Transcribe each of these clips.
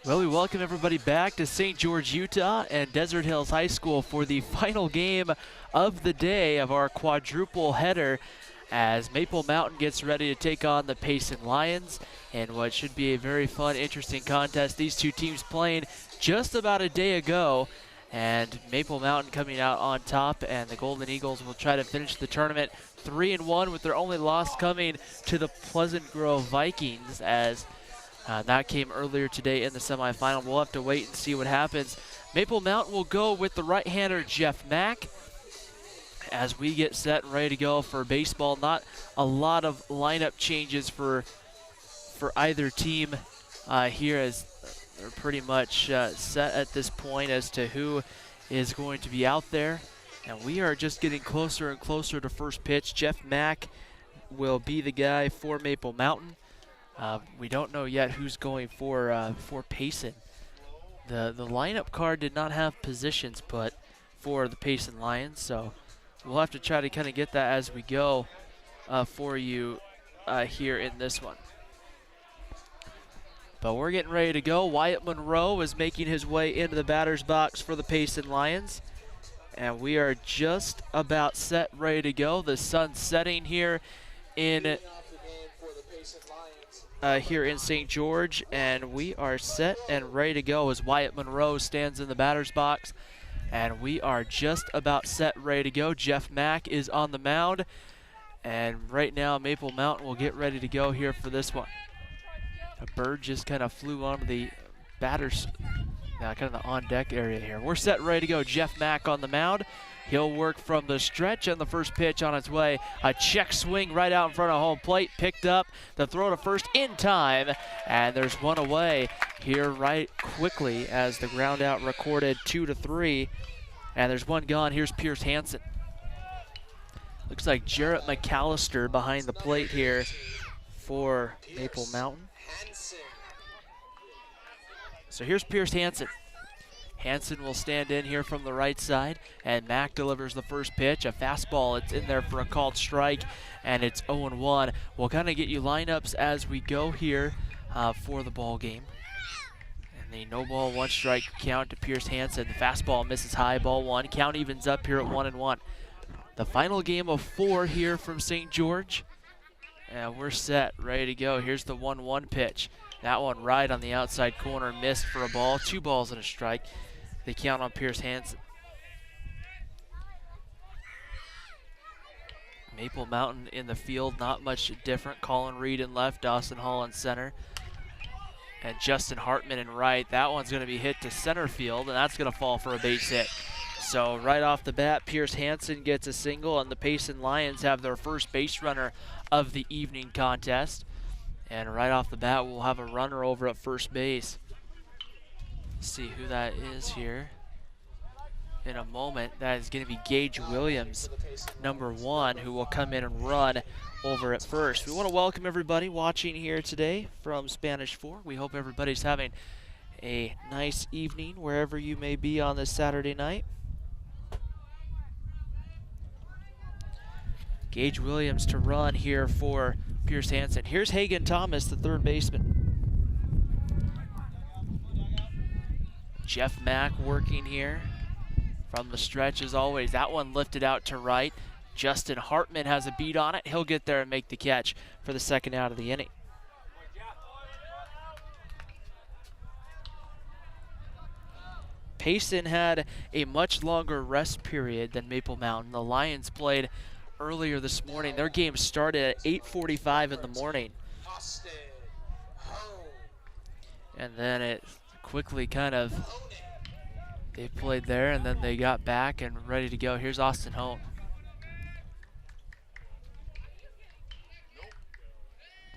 Well, we welcome everybody back to St. George, Utah and Desert Hills High School for the final game of the day of our quadruple header as Maple Mountain gets ready to take on the Payson Lions in what should be a very fun, interesting contest. These two teams playing just about a day ago, and Maple Mountain coming out on top, and the Golden Eagles will try to finish the tournament 3-1 with their only loss coming to the Pleasant Grove Vikings as that came earlier today in the semifinal. We'll have to wait and see what happens. Maple Mountain will go with the right-hander Jeff Mack as we get set and ready to go for baseball. Not a lot of lineup changes for either team here, as they're pretty much set at this point as to who is going to be out there. And we are just getting closer and closer to first pitch. Jeff Mack will be the guy for Maple Mountain. We don't know yet who's going for Payson. The lineup card did not have positions put for the Payson Lions, so we'll have to try to kind of get that as we go for you here in this one. But we're getting ready to go. Wyatt Monroe is making his way into the batter's box for the Payson Lions. And we are just about set, ready to go. The sun's setting here in St. George, and we are set and ready to go as Wyatt Monroe stands in the batter's box. And we are just about set, ready to go. Jeff Mack is on the mound, and right now Maple Mountain will get ready to go here for this one. A bird just kind of flew onto the batter's, kind of the on-deck area here. We're set, ready to go. Jeff Mack on the mound. He'll work from the stretch, and the first pitch on its way. A check swing right out in front of home plate. Picked up the throw to first in time, and there's one away here right quickly as the ground out recorded 2-3. And there's one gone. Here's Pierce Hansen. Looks like Jarrett McAllister behind the plate here for Maple Mountain. So here's Pierce Hansen. Hansen will stand in here from the right side, and Mack delivers the first pitch. A fastball, it's in there for a called strike, and it's 0-1. We'll kind of get you lineups as we go here for the ball game. And the no ball, one strike count to Pierce Hansen. The fastball misses high, ball one. Count evens up here at 1-1. The final game of 4 here from St. George. And we're set, ready to go. Here's the 1-1 pitch. That one right on the outside corner, missed for a ball. 2 balls and a strike. They count on Pierce Hansen. Maple Mountain in the field, not much different. Colin Reed in left, Dawson Hall in center, and Justin Hartman in right. That one's going to be hit to center field, and that's going to fall for a base hit. So right off the bat, Pierce Hansen gets a single, and the Payson Lions have their first base runner of the evening contest. And right off the bat, we'll have a runner over at first base. See who that is here in a moment. That is going to be Gage Williams, number 1, who will come in and run over at first. We want to welcome everybody watching here today from Spanish Fork. We hope everybody's having a nice evening wherever you may be on this Saturday night. Gage Williams to run here for Pierce Hansen. Here's Hagen Thomas, the third baseman. Jeff Mack working here from the stretch as always. That one lifted out to right. Justin Hartman has a beat on it. He'll get there and make the catch for the second out of the inning. Payson had a much longer rest period than Maple Mountain. The Lions played earlier this morning. Their game started at 8:45 in the morning. And then it quickly they played there, and then they got back and ready to go. Here's Austin Hone.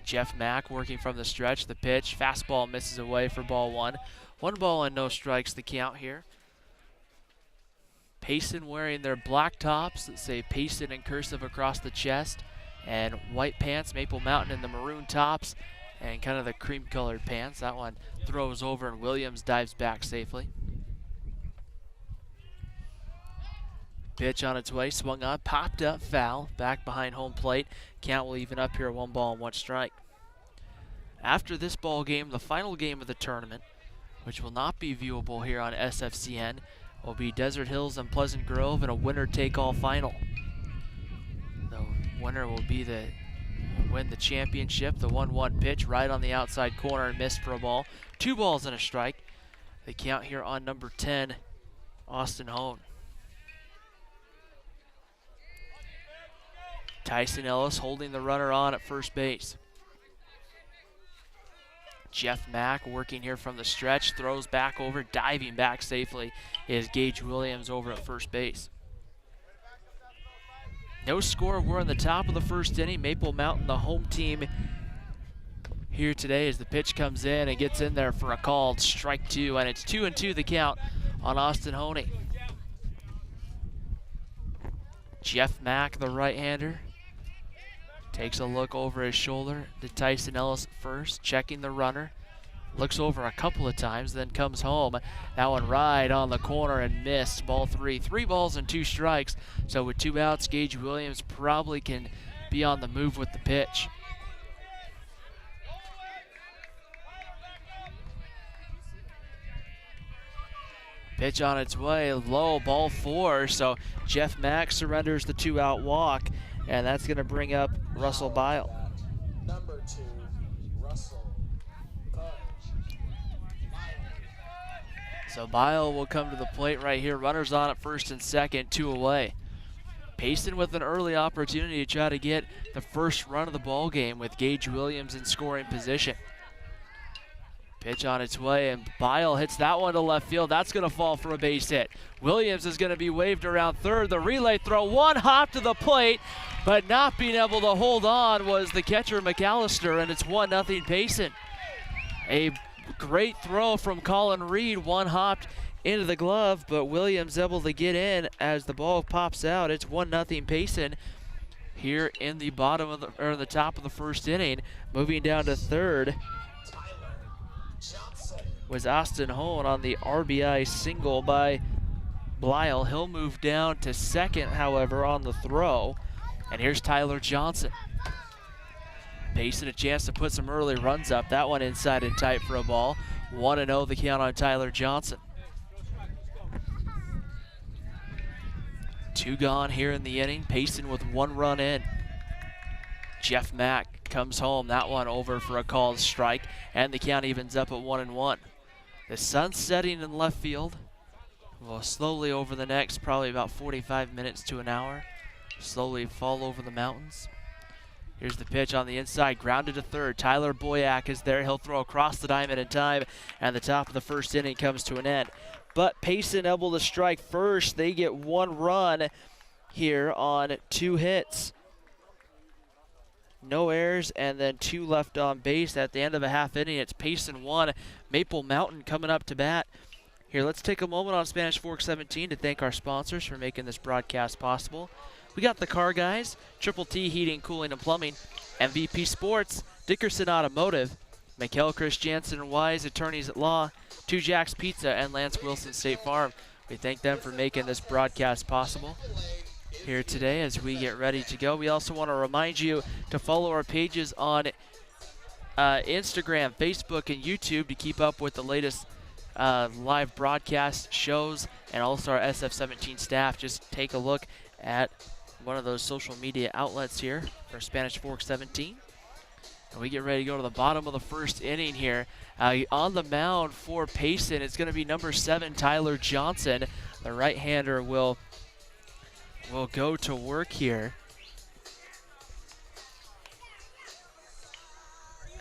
Jeff Mack working from the stretch. The pitch, fastball misses away for ball 1. 1 ball and no strikes the count here. Payson wearing their black tops that say Payson in cursive across the chest, and white pants. Maple Mountain in the maroon tops and kind of the cream colored pants. That one throws over and Williams dives back safely. Pitch on its way, swung on, popped up, foul, back behind home plate. Count will even up here, 1 ball and 1 strike. After this ball game, the final game of the tournament, which will not be viewable here on SFCN, will be Desert Hills and Pleasant Grove in a winner-take-all final. The winner will be win the championship. The 1-1 pitch right on the outside corner and missed for a ball. 2 balls and a strike. The count here on number 10, Austin Hone. Tyson Ellis holding the runner on at first base. Jeff Mack working here from the stretch, throws back over, diving back safely is Gage Williams over at first base. No score, we're in the top of the first inning. Maple Mountain, the home team here today, as the pitch comes in and gets in there for a called strike 2, and it's 2-2 the count on Austin Honey. Jeff Mack, the right-hander, takes a look over his shoulder to Tyson Ellis first, checking the runner. Looks over a couple of times, then comes home. That one right on the corner and missed. Ball 3. 3 balls and 2 strikes. So with 2 outs, Gage Williams probably can be on the move with the pitch. Pitch on its way, low, ball 4. So Jeff Mack surrenders the 2-out walk. And that's going to bring up Russell Bile. Number 2, Russell Bile. So Bile will come to the plate right here. Runners on at first and second, 2 away. Payson with an early opportunity to try to get the first run of the ball game with Gage Williams in scoring position. Pitch on its way, and Bile hits that one to left field. That's going to fall for a base hit. Williams is going to be waved around third. The relay throw, 1 hop to the plate, but not being able to hold on was the catcher McAllister, and it's 1-0 Payson. A great throw from Colin Reed, 1 hopped into the glove, but Williams able to get in as the ball pops out. It's 1-0 Payson here in the bottom of the top of the first inning. Moving down to third was Austin Hone on the RBI single by Blyle. He'll move down to second, however, on the throw. And here's Tyler Johnson. Payson a chance to put some early runs up. That one inside and tight for a ball. 1-0 the count on Tyler Johnson. 2 gone here in the inning. Payson with 1 run in. Jeff Mack comes home. That one over for a called strike. And the count evens up at 1-1. The sun's setting in left field. Will slowly over the next probably about 45 minutes to an hour slowly fall over the mountains. Here's the pitch on the inside, grounded to third. Tyler Boyack is there. He'll throw across the diamond in time, and the top of the first inning comes to an end. But Payson able to strike first. They get 1 run here on 2 hits. No errors, and then 2 left on base at the end of a half inning. It's Payson 1, Maple Mountain coming up to bat. Here, let's take a moment on Spanish Fork 17 to thank our sponsors for making this broadcast possible. We got the Car Guys, Triple T Heating, Cooling, and Plumbing, MVP Sports, Dickerson Automotive, Mikkel Christiansen and Wise Attorneys at Law, 2 Jacks Pizza, and Lance Wilson State Farm. We thank them for making this broadcast possible here today as we get ready to go. We also want to remind you to follow our pages on Instagram, Facebook, and YouTube to keep up with the latest live broadcast shows, and also our SF17 staff. Just take a look at one of those social media outlets here for Spanish Fork 17. And we get ready to go to the bottom of the first inning here. On the mound for Payson, it's going to be number 7, Tyler Johnson. The right-hander will go to work here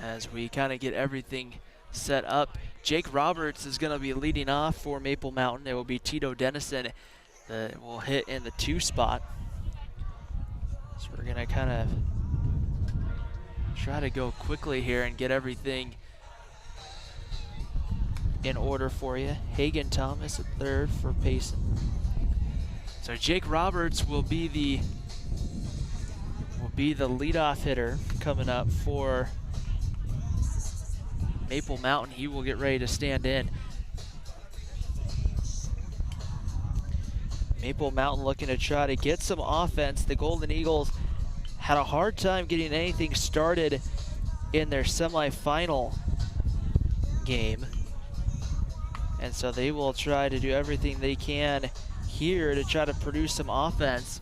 as we kind of get everything set up. Jake Roberts is going to be leading off for Maple Mountain. It will be Tito Dennison that will hit in the 2 spot. So we're going to kind of try to go quickly here and get everything in order for you. Hagen Thomas at third for Payson. So Jake Roberts will be the leadoff hitter coming up for Maple Mountain. He will get ready to stand in. Maple Mountain looking to try to get some offense. The Golden Eagles had a hard time getting anything started in their semifinal game. And so they will try to do everything they can here to try to produce some offense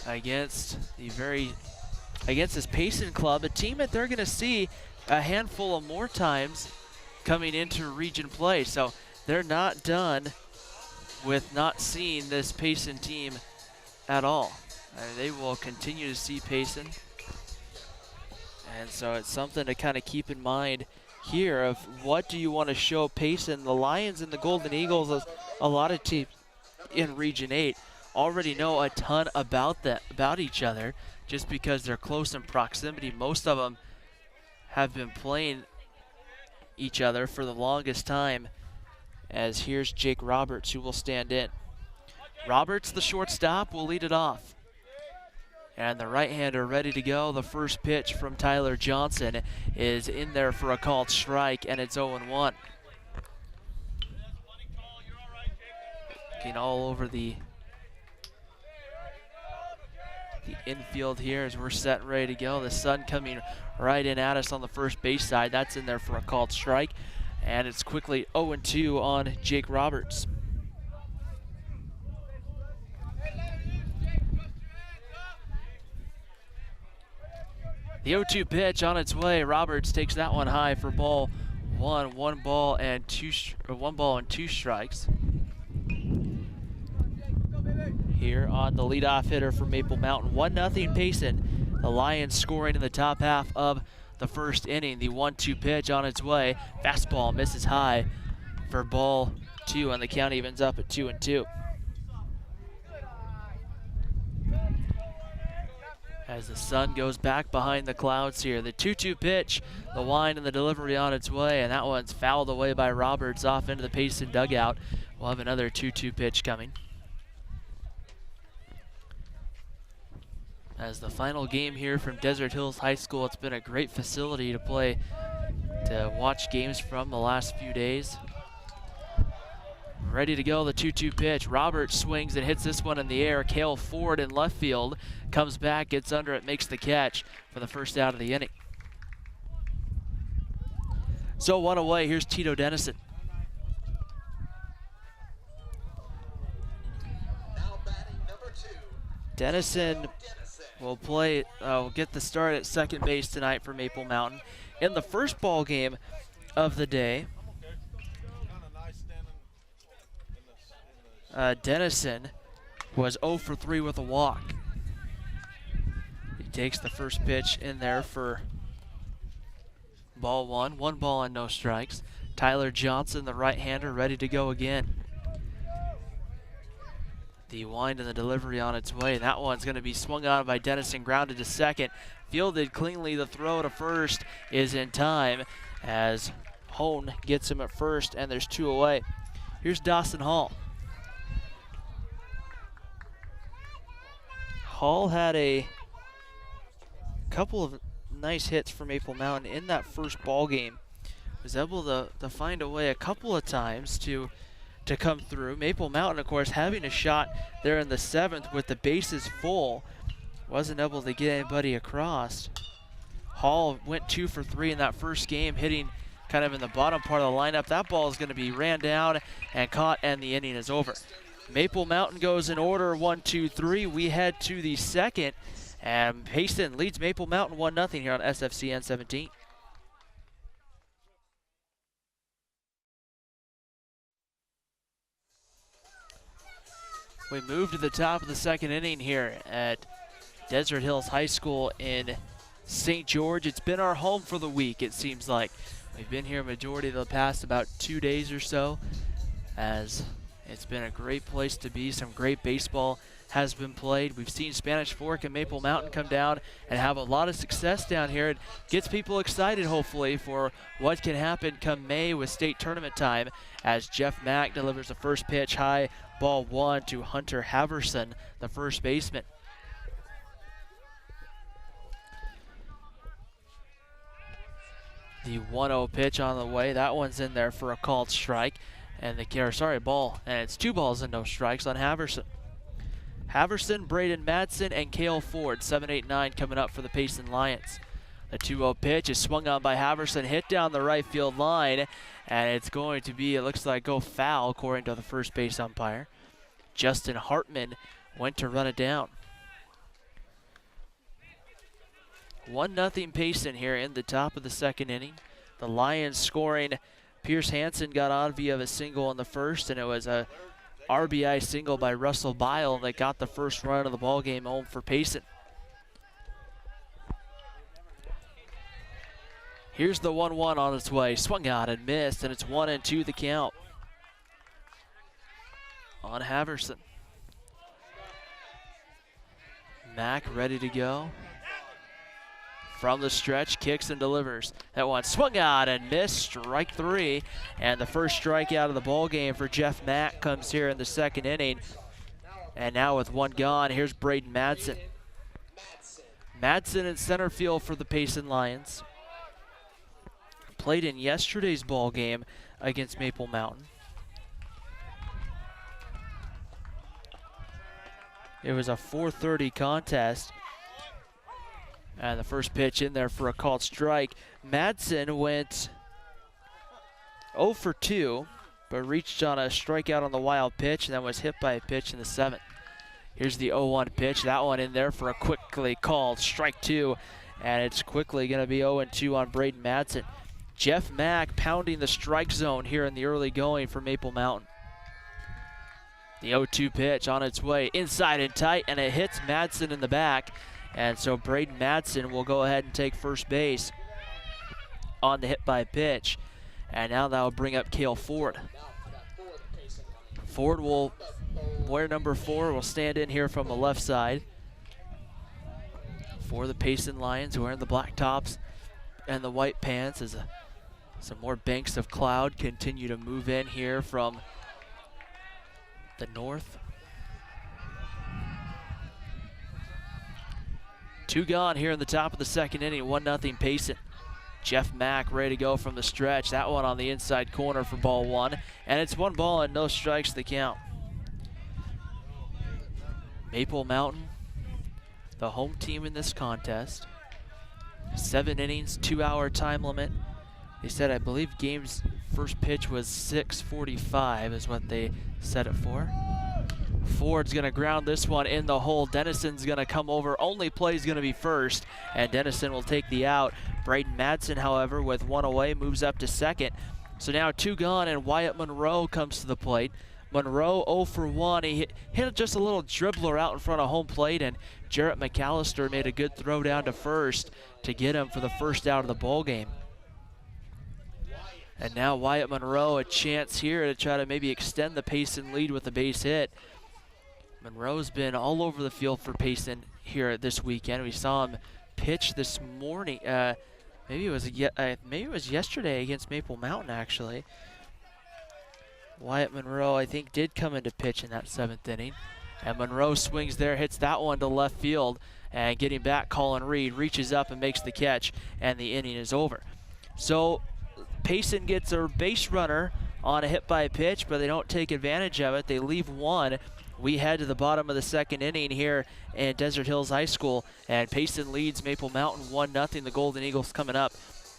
against this Payson club, a team that they're going to see a handful of more times coming into region play. So they're not done with not seeing this Payson team at all. They will continue to see Payson. And so it's something to kind of keep in mind here of what do you want to show Payson. The Lions and the Golden Eagles, a lot of teams in Region 8 already know a ton about each other just because they're close in proximity. Most of them have been playing each other for the longest time, as here's Jake Roberts who will stand in. Roberts, the shortstop, will lead it off. And the right-hander ready to go. The first pitch from Tyler Johnson is in there for a called strike, and it's 0-1. Looking all over the infield here as we're set and ready to go. The sun coming right in at us on the first base side. That's in there for a called strike. And it's quickly 0-2 on Jake Roberts. The 0-2 pitch on its way. Roberts takes that one high for ball one. One ball and two strikes. Here on the leadoff hitter for Maple Mountain. 1-0 Payson. The Lions scoring in the top half of the first inning. The 1-2 pitch on its way. Fastball misses high for ball two, and the count evens up at 2-2. As the sun goes back behind the clouds here. The 2-2 pitch, the wind and the delivery on its way, and that one's fouled away by Roberts off into the Payson dugout. We'll have another 2-2 pitch coming. As the final game here from Desert Hills High School, it's been a great facility to watch games from the last few days. Ready to go, the 2-2 pitch. Roberts swings and hits this one in the air. Cale Ford in left field comes back, gets under it, makes the catch for the first out of the inning. So one away, here's Tito Dennison. Now batting number 2. Dennison will get the start at second base tonight for Maple Mountain. In the first ball game of the day, Dennison was 0 for 3 with a walk. He takes the first pitch in there for ball one. 1 ball and no strikes. Tyler Johnson, the right-hander, ready to go again. The wind and the delivery on its way. That one's going to be swung on by Dennison, grounded to second. Fielded cleanly. The throw to first is in time as Hone gets him at first, and there's 2 away. Here's Dawson Hall. Hall had a couple of nice hits for Maple Mountain in that first ball game. Was able to find a way a couple of times to come through. Maple Mountain, of course, having a shot there in the 7th with the bases full. Wasn't able to get anybody across. Hall went 2 for 3 in that first game, hitting kind of in the bottom part of the lineup. That ball is going to be ran down and caught, and the inning is over. Maple Mountain goes in order 1-2-3. We head to the second, and Payson leads Maple Mountain 1-0 here on SFCN 17. We move to the top of the second inning here at Desert Hills High School in St. George. It's been our home for the week, it seems like. We've been here a majority of the past about 2 days or so, as it's been a great place to be. Some great baseball has been played. We've seen Spanish Fork and Maple Mountain come down and have a lot of success down here. It gets people excited, hopefully, for what can happen come May with state tournament time, as Jeff Mack delivers the first pitch high, ball 1 to Hunter Haverson, the first baseman. The 1-0 pitch on the way. That one's in there for a called strike. And ball. And it's 2 balls and no strikes on Haverson. Haverson, Braden Madsen, and Cale Ford, 7, 8, 9 coming up for the Payson Lions. The 2-0 pitch is swung on by Haverson, hit down the right field line, and it's going to be, it looks like, go foul according to the first base umpire. Justin Hartman went to run it down. 1-0 Payson here in the top of the second inning. The Lions scoring. Pierce Hansen got on via a single in the first, and it was a RBI single by Russell Bile that got the first run of the ball game home for Payson. Here's the 1-1 on its way. Swung out and missed, and it's 1-2 the count on Haverson. Mack ready to go. From the stretch, kicks and delivers. That one swung out and missed, strike 3. And the first strikeout of the ball game for Jeff Mack comes here in the second inning. And now with one gone, here's Braden Madsen. Madsen in center field for the Payson Lions. Played in yesterday's ball game against Maple Mountain. It was a 4:30 contest. And the first pitch in there for a called strike. Madsen went 0 for 2, but reached on a strikeout on the wild pitch and then was hit by a pitch in the 7th. Here's the 0-1 pitch. That one in there for a quickly called strike 2. And it's quickly going to be 0-2 on Braden Madsen. Jeff Mack pounding the strike zone here in the early going for Maple Mountain. The 0-2 pitch on its way inside and tight, and it hits Madsen in the back. And so Braden Madsen will go ahead and take first base on the hit by pitch. And now that will bring up Cale Ford. Ford will wear number 4, will stand in here from the left side for the Payson Lions, wearing the black tops and the white pants as some more banks of cloud continue to move in here from the north. 2 gone here in the top of the second inning, 1-0 Payson. Jeff Mack ready to go from the stretch. That one on the inside corner for ball 1. And it's 1 ball and no strikes to the count. Maple Mountain, the home team in this contest. 7 innings, 2-hour time limit. They said, I believe game's first pitch was 6:45 is what they set it for. Ford's going to ground this one in the hole. Dennison's going to come over. Only play's going to be first, and Dennison will take the out. Braden Madsen, however, with 1 away, moves up to second. So now 2 gone, and Wyatt Monroe comes to the plate. Monroe 0 for 1. He hit just a little dribbler out in front of home plate, and Jarrett McAllister made a good throw down to first to get him for the first out of the ball game. And now Wyatt Monroe a chance here to try to maybe extend the Payson lead with a base hit. Monroe's been all over the field for Payson here this weekend. We saw him pitch this morning. Maybe it was yesterday against Maple Mountain, actually. Wyatt Monroe, I think, did come into pitch in that 7th inning. And Monroe swings there, hits that one to left field. And getting back, Colin Reed reaches up and makes the catch, and the inning is over. So Payson gets a base runner on a hit by a pitch, but they don't take advantage of it. They leave 1. We head to the bottom of the second inning here in Desert Hills High School, and Payson leads Maple Mountain 1-0. The Golden Eagles coming up.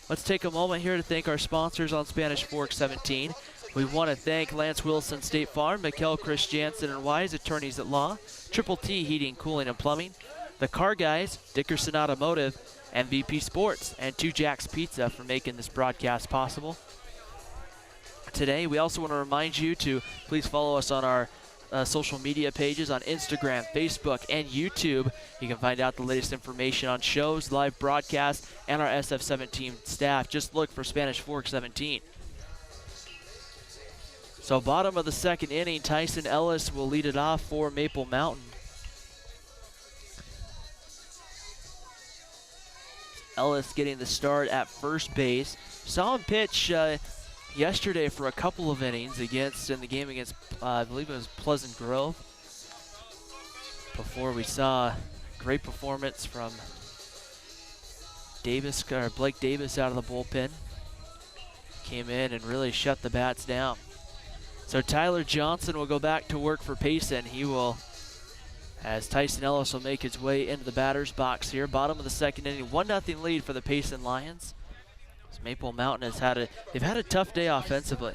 Let's take a moment here to thank our sponsors on Spanish Fork 17. We want to thank Lance Wilson State Farm, Mikkel Chris Jansen and Wise, attorneys at law, Triple T Heating, Cooling, and Plumbing, the Car Guys, Dickerson Automotive, MVP Sports, and 2 Jacks Pizza for making this broadcast possible. Today, we also want to remind you to please follow us on our social media pages on Instagram, Facebook, and YouTube. You can find out the latest information on shows, live broadcasts, and our SF17 staff. Just look for Spanish Fork 17. So bottom of the second inning, Tyson Ellis will lead it off for Maple Mountain. Ellis getting the start at first base. Saw him pitch yesterday for a couple of innings in the game against, I believe it was Pleasant Grove. Before we saw a great performance from Blake Davis out of the bullpen. Came in and really shut the bats down. So Tyler Johnson will go back to work for Payson. He will as Tyson Ellis will make his way into the batter's box here. Bottom of the second inning, 1-0 lead for the Payson Lions. As Maple Mountain they've had a tough day offensively.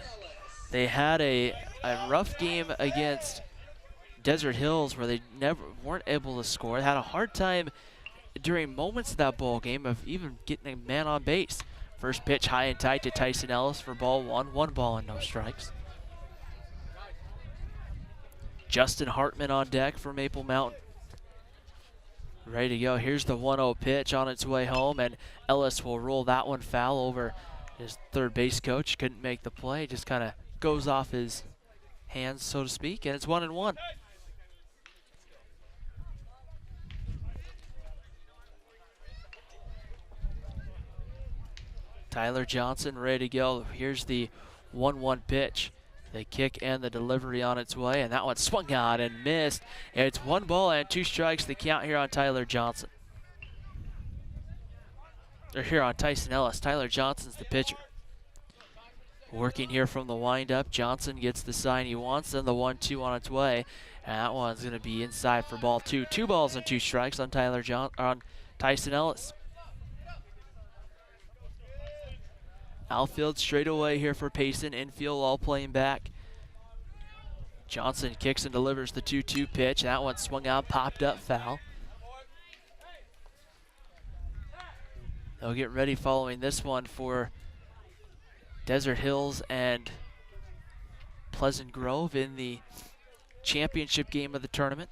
They had a rough game against Desert Hills where they weren't able to score. They had a hard time during moments of that ball game of even getting a man on base. First pitch high and tight to Tyson Ellis for ball one. 1 ball and no strikes. Justin Hartman on deck for Maple Mountain. Ready to go. Here's the 1-0 pitch on its way home, and Ellis will roll that one foul over his third base coach. Couldn't make the play. Just kind of goes off his hands, so to speak, and it's 1-1. Tyler Johnson ready to go. Here's the 1-1 pitch. The kick and the delivery on its way, and that one swung on and missed. And it's 1 ball and 2 strikes, the count here on Tyler Johnson. Or here on Tyson Ellis. Tyler Johnson's the pitcher. Working here from the windup. Johnson gets the sign he wants, and the 1-2 on its way. And that one's going to be inside for ball 2. 2 balls and 2 strikes on Tyson Ellis. Outfield straight away here for Payson. Infield all playing back. Johnson kicks and delivers the 2-2 pitch. That one swung out, popped up, foul. They'll get ready following this one for Desert Hills and Pleasant Grove in the championship game of the tournament.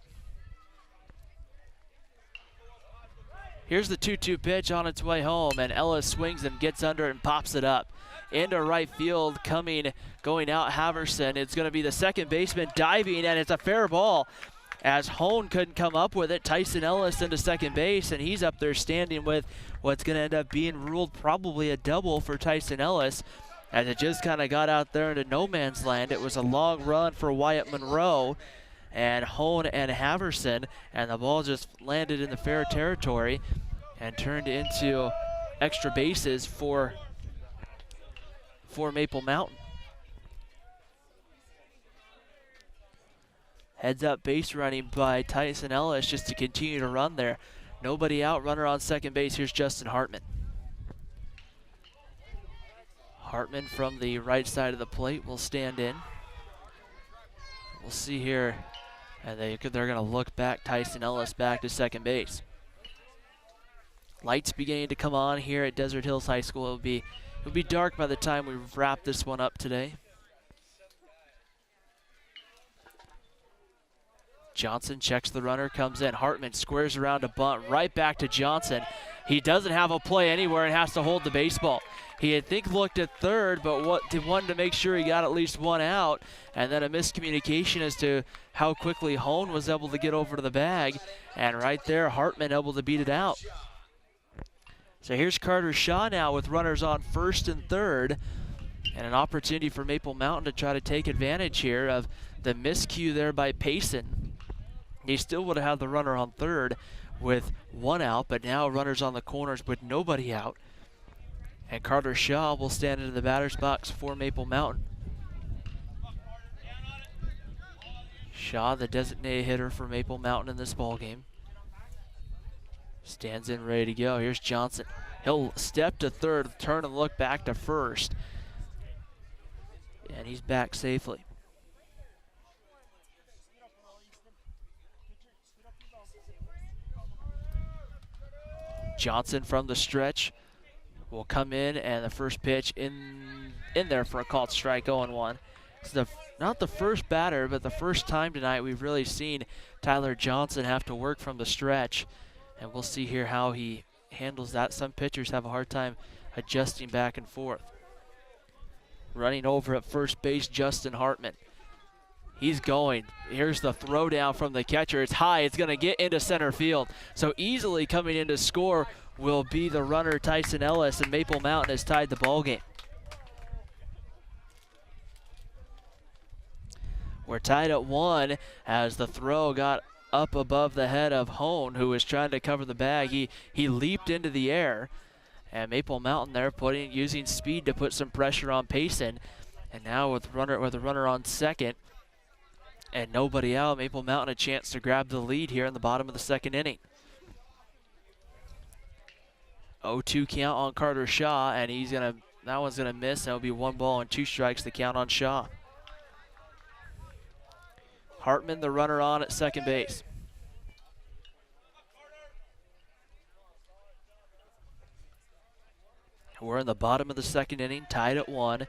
Here's the 2-2 pitch on its way home, and Ellis swings and gets under and pops it up. Into right field, going out Haverson. It's going to be the second baseman diving, and it's a fair ball. As Hone couldn't come up with it, Tyson Ellis into second base, and he's up there standing with what's going to end up being ruled probably a double for Tyson Ellis, as it just kind of got out there into no man's land. It was a long run for Wyatt Monroe and Hone and Haverson, and the ball just landed in the fair territory and turned into extra bases for Maple Mountain. Heads up base running by Tyson Ellis just to continue to run there. Nobody out, runner on second base. Here's Justin Hartman. Hartman from the right side of the plate will stand in. We'll see here. And they're going to look back Tyson Ellis back to second base. Lights beginning to come on here at Desert Hills High School. It'll be dark by the time we wrap this one up today. Johnson checks the runner, comes in. Hartman squares around a bunt right back to Johnson. He doesn't have a play anywhere and has to hold the baseball. He had looked at third, but wanted to make sure he got at least one out, and then a miscommunication as to how quickly Hone was able to get over to the bag, and right there, Hartman able to beat it out. So here's Carter Shaw now with runners on first and third, and an opportunity for Maple Mountain to try to take advantage here of the miscue there by Payson. He still would have had the runner on third with 1 out, but now runners on the corners with nobody out. And Carter Shaw will stand into the batter's box for Maple Mountain. Shaw, the designated hitter for Maple Mountain in this ballgame. Stands in ready to go. Here's Johnson. He'll step to third, turn and look back to first. And he's back safely. Johnson from the stretch will come in, and the first pitch in there for a called strike, 0-1. It's not the first batter, but the first time tonight we've really seen Tyler Johnson have to work from the stretch, and we'll see here how he handles that. Some pitchers have a hard time adjusting back and forth. Running over at first base, Justin Hartman. He's going. Here's the throw down from the catcher. It's high. It's going to get into center field. So easily coming in to score will be the runner Tyson Ellis, and Maple Mountain has tied the ball game. We're tied at 1 as the throw got up above the head of Hone, who was trying to cover the bag. He leaped into the air, and Maple Mountain there using speed to put some pressure on Payson. And now with a runner on second, And nobody out. Maple Mountain a chance to grab the lead here in the bottom of the second inning. 0-2 count on Carter Shaw, and that one's gonna miss. That'll be 1 ball and 2 strikes the count on Shaw. Hartman, the runner on at second base. We're in the bottom of the second inning, tied at 1.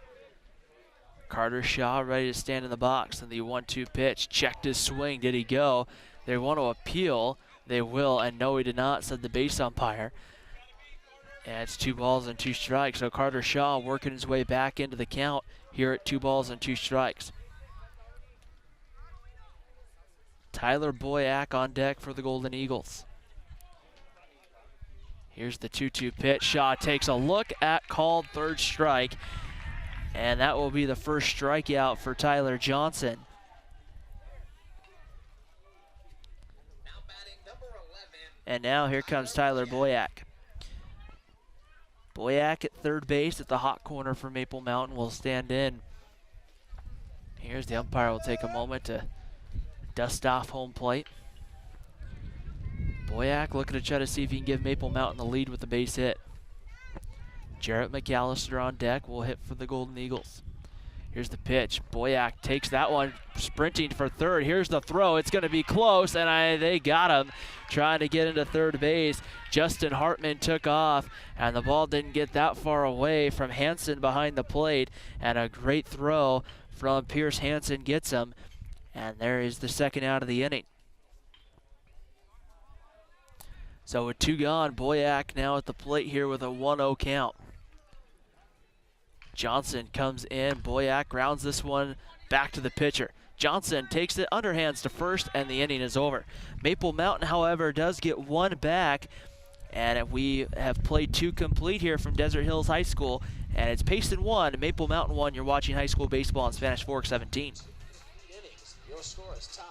Carter Shaw ready to stand in the box, and the 1-2 pitch checked his swing. Did he go? They want to appeal. They will, and no, he did not, said the base umpire. And it's 2 balls and 2 strikes. So Carter Shaw working his way back into the count here at 2 balls and 2 strikes. Tyler Boyack on deck for the Golden Eagles. Here's the 2-2 pitch. Shaw takes a look at called third strike. And that will be the first strikeout for Tyler Johnson. Now batting number 11. And now here comes Tyler Boyack. Boyack at third base at the hot corner for Maple Mountain will stand in. Here's the umpire, will take a moment to dust off home plate. Boyack looking to try to see if he can give Maple Mountain the lead with the base hit. Jarrett McAllister on deck will hit for the Golden Eagles. Here's the pitch. Boyack takes that one, sprinting for third. Here's the throw. It's going to be close, and they got him trying to get into third base. Justin Hartman took off, and the ball didn't get that far away from Hansen behind the plate, and a great throw from Pierce Hansen gets him, and there is the second out of the inning. So with 2 gone, Boyack now at the plate here with a 1-0 count. Johnson comes in. Boyack grounds this one back to the pitcher. Johnson takes it underhands to first, and the inning is over. Maple Mountain, however, does get 1 back, and we have played 2 complete here from Desert Hills High School, and it's Payson 1, Maple Mountain 1. You're watching high school baseball on Spanish Fork 17. Innings. Your score is tied.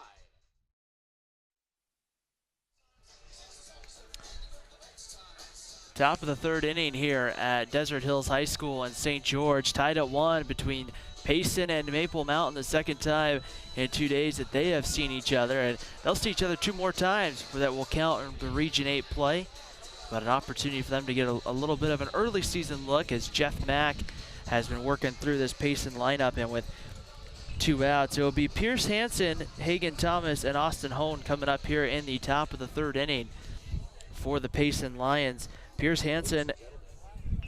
Top of the third inning here at Desert Hills High School in St. George, tied at 1 between Payson and Maple Mountain, the second time in 2 days that they have seen each other, and they'll see each other 2 more times that will count in the Region 8 play. But an opportunity for them to get a little bit of an early season look as Jeff Mack has been working through this Payson lineup, and with 2 outs, it will be Pierce Hansen, Hagen Thomas, and Austin Hone coming up here in the top of the third inning for the Payson Lions. Pierce Hansen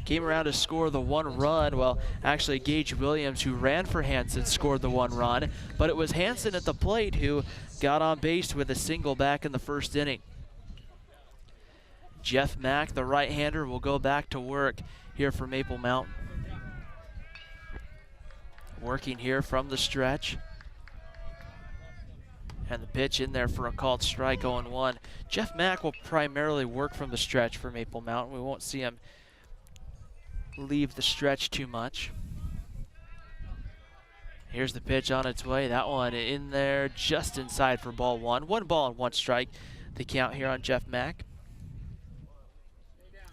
came around to score the 1 run. Well, actually, Gage Williams, who ran for Hansen, scored the 1 run. But it was Hansen at the plate who got on base with a single back in the first inning. Jeff Mack, the right-hander, will go back to work here for Maple Mountain. Working here from the stretch. And the pitch in there for a called strike, 0-1. Jeff Mack will primarily work from the stretch for Maple Mountain. We won't see him leave the stretch too much. Here's the pitch on its way. That one in there just inside for ball 1. 1 ball and 1 strike. The count here on Jeff Mack.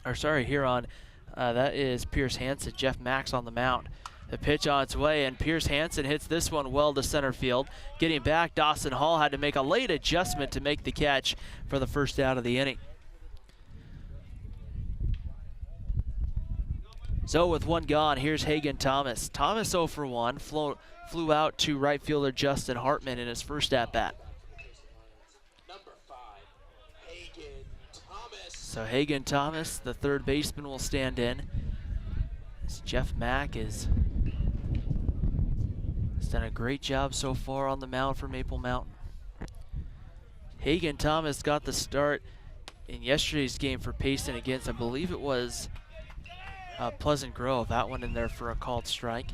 Or sorry, here on, that is Pierce Hansen. Jeff Mack's on the mound. The pitch on its way, and Pierce Hansen hits this one well to center field. Getting back, Dawson Hall had to make a late adjustment to make the catch for the first out of the inning. So with 1 gone, here's Hagen Thomas. Thomas 0 for 1, flew out to right fielder Justin Hartman in his first at-bat. Number 5, Hagen Thomas. So Hagen Thomas, the third baseman, will stand in. As Jeff Mack has done a great job so far on the mound for Maple Mountain. Hagen Thomas got the start in yesterday's game for Payson against, I believe it was Pleasant Grove. That one in there for a called strike.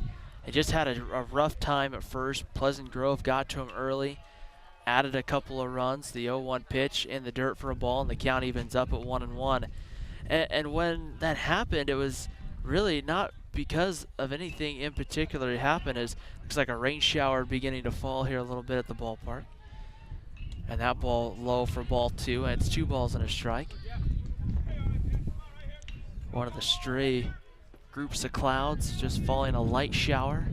They just had a rough time at first. Pleasant Grove got to him early, added a couple of runs. The 0-1 pitch in the dirt for a ball, and the count evens up at 1-1. And when that happened, it was really not because of anything in particular that happened. It looks like a rain shower beginning to fall here a little bit at the ballpark. And that ball low for ball 2, and it's 2 balls and a strike. One of the stray groups of clouds just falling, a light shower.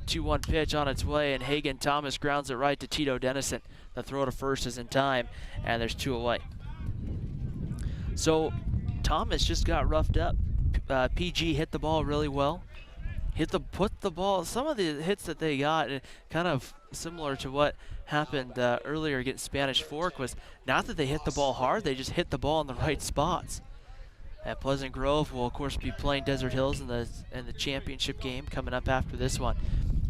2-1 pitch on its way, and Hagen Thomas grounds it right to Tito Dennison. The throw to first is in time, and there's 2 away. So Thomas just got roughed up. PG hit the ball really well. Put the ball, some of the hits that they got, kind of similar to what happened earlier against Spanish Fork, was not that they hit the ball hard, they just hit the ball in the right spots. At Pleasant Grove will of course be playing Desert Hills in the championship game coming up after this one.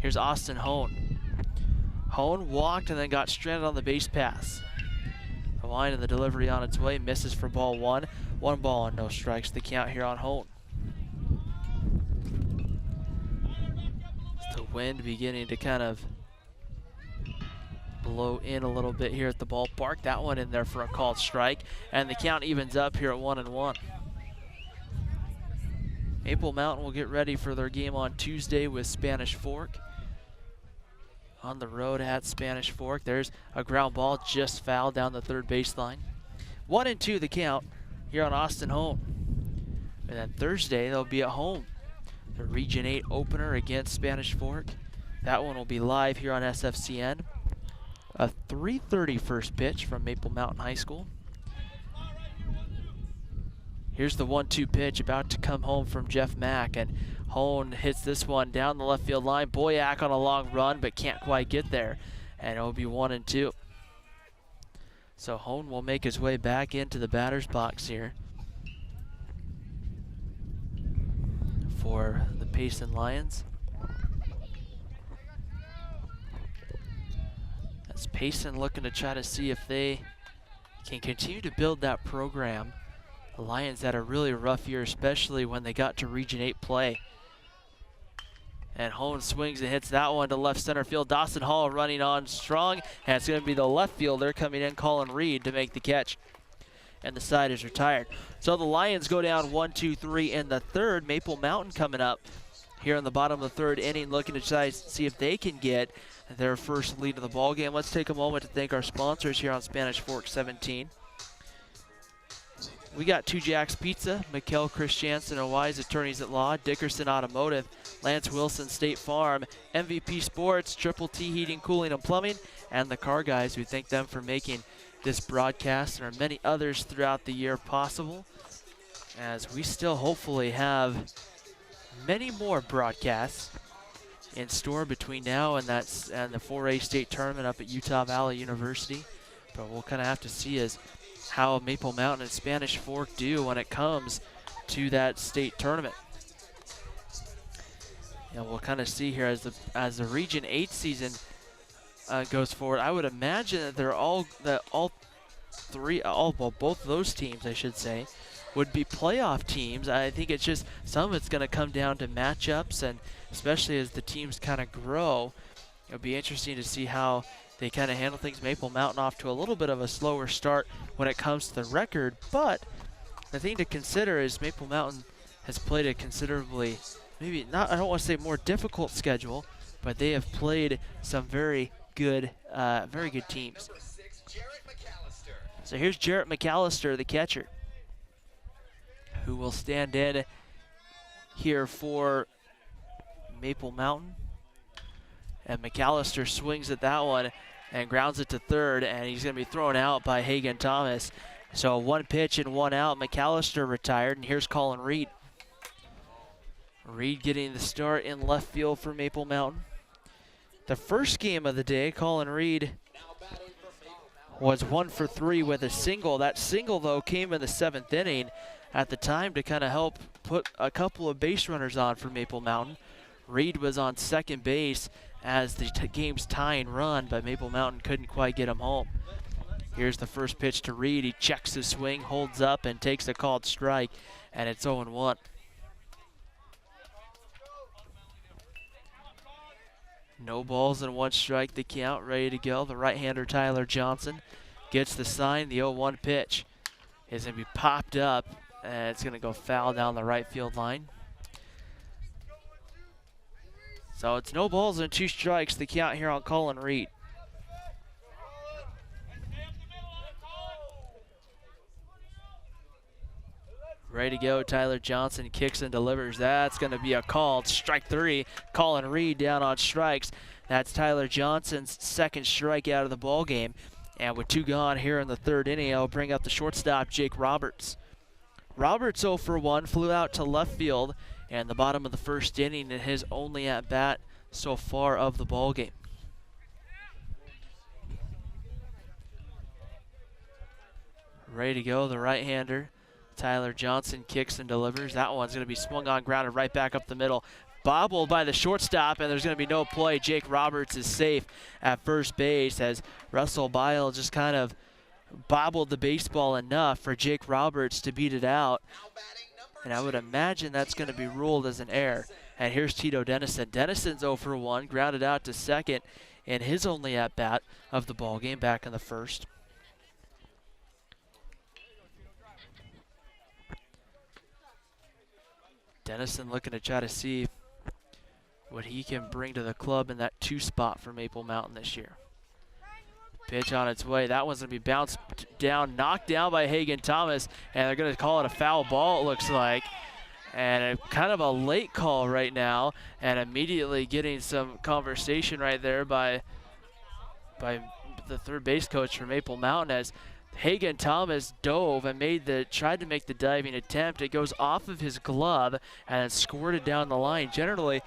Here's Austin Hone. Hone walked and then got stranded on the base pass. The line and the delivery on its way, misses for ball 1. 1 ball and no strikes, the count here on Hone. The wind beginning to kind of blow in a little bit here at the ballpark. That one in there for a called strike, and the count evens up here at 1-1. Maple Mountain will get ready for their game on Tuesday with Spanish Fork. On the road at Spanish Fork, there's a ground ball just fouled down the third baseline. 1-2 the count here on Austin Home. And then Thursday they'll be at home. The Region 8 opener against Spanish Fork. That one will be live here on SFCN. A 3:30 first pitch from Maple Mountain High School. Here's the 1-2 pitch about to come home from Jeff Mack, and Hone hits this one down the left field line. Boyack on a long run, but can't quite get there, and it'll be 1-2. So Hone will make his way back into the batter's box here for the Payson Lions. That's Payson looking to try to see if they can continue to build that program. The Lions had a really rough year, especially when they got to Region 8 play. And Hone swings and hits that one to left center field. Dawson Hall running on strong, and it's going to be the left fielder coming in, Colin Reed, to make the catch. And the side is retired. So the Lions go down 1-2-3 in the third. Maple Mountain coming up here in the bottom of the third inning, looking to try to see if they can get their first lead of the ball game. Let's take a moment to thank our sponsors here on Spanish Fork 17. We got Two Jacks Pizza, Mikkel Christiansen and Wise Attorneys at Law, Dickerson Automotive, Lance Wilson State Farm, MVP Sports, Triple T Heating, Cooling, and Plumbing, and the Car Guys. We thank them for making this broadcast and many others throughout the year possible, as we still hopefully have many more broadcasts in store between now and the 4A state tournament up at Utah Valley University. But we'll kind of have to see how Maple Mountain and Spanish Fork do when it comes to that state tournament. And we'll kind of see here as the Region 8 season goes forward. I would imagine that both of those teams, I should say, would be playoff teams. I think it's just some of it's going to come down to matchups, and especially as the teams kind of grow, it'll be interesting to see how they kind of handle things. Maple Mountain off to a little bit of a slower start when it comes to the record, but the thing to consider is Maple Mountain has played a considerably, maybe not, I don't want to say more difficult schedule, but they have played some very good teams. So here's Jarrett McAllister, the catcher, who will stand in here for Maple Mountain. And McAllister swings at that one and grounds it to third, and he's going to be thrown out by Hagen Thomas. So 1 pitch and 1 out. McAllister retired, and here's Colin Reed. Reed getting the start in left field for Maple Mountain. The first game of the day, Colin Reed was 1 for 3 with a single. That single, though, came in the 7th inning at the time to kind of help put a couple of base runners on for Maple Mountain. Reed was on second base as the game's tying run, but Maple Mountain couldn't quite get him home. Here's the first pitch to Reed. He checks his swing, holds up, and takes a called strike, and it's 0-1. No balls and 1 strike, the count, ready to go. The right-hander Tyler Johnson gets the sign. The 0-1 pitch is going to be popped up, and it's going to go foul down the right field line. So it's no balls and 2 strikes, the count here on Colin Reed. Ready to go. Tyler Johnson kicks and delivers. That's going to be a call. Strike three. Colin Reed down on strikes. That's Tyler Johnson's second strikeout of the ball game. And with 2 gone here in the third inning, I'll bring up the shortstop, Jake Roberts. Roberts 0 for 1, flew out to left field and the bottom of the first inning in his only at bat so far of the ball game. Ready to go, the right-hander. Tyler Johnson kicks and delivers. That one's going to be swung on, grounded right back up the middle. Bobbled by the shortstop, and there's going to be no play. Jake Roberts is safe at first base as Russell Bile just kind of bobbled the baseball enough for Jake Roberts to beat it out. And I would imagine that's going to be ruled as an error. And here's Tito Dennison. Dennison's 0 for 1, grounded out to second in his only at-bat of the ball game back in the first. Dennison looking to try to see what he can bring to the club in that 2 spot for Maple Mountain this year. Pitch on its way. That one's going to be bounced down, knocked down by Hagen Thomas, and they're going to call it a foul ball, it looks like. And kind of a late call right now, and immediately getting some conversation right there by the third base coach for Maple Mountain as Hagen Thomas dove and tried to make the diving attempt. It goes off of his glove and then squirted down the line. Generally,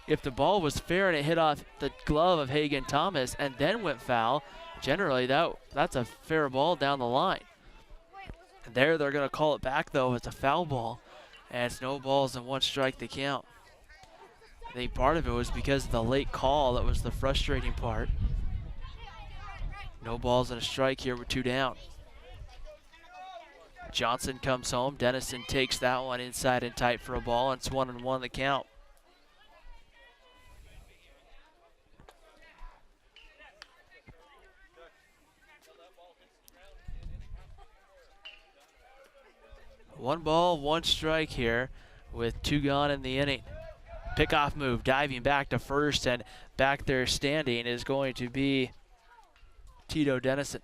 if the ball was fair and it hit off the glove of Hagen Thomas and then went foul, generally that's a fair ball down the line. And there they're going to call it back, though. It's a foul ball, and it's no balls and 1 strike to count. I think part of it was because of the late call. That was the frustrating part. No balls and a strike here with 2 down. Johnson comes home. Dennison takes that one inside and tight for a ball, and it's 1-1 the count. One ball, 1 strike here with 2 gone in the inning. Pickoff move, diving back to first, and back there standing is going to be Tito Dennison.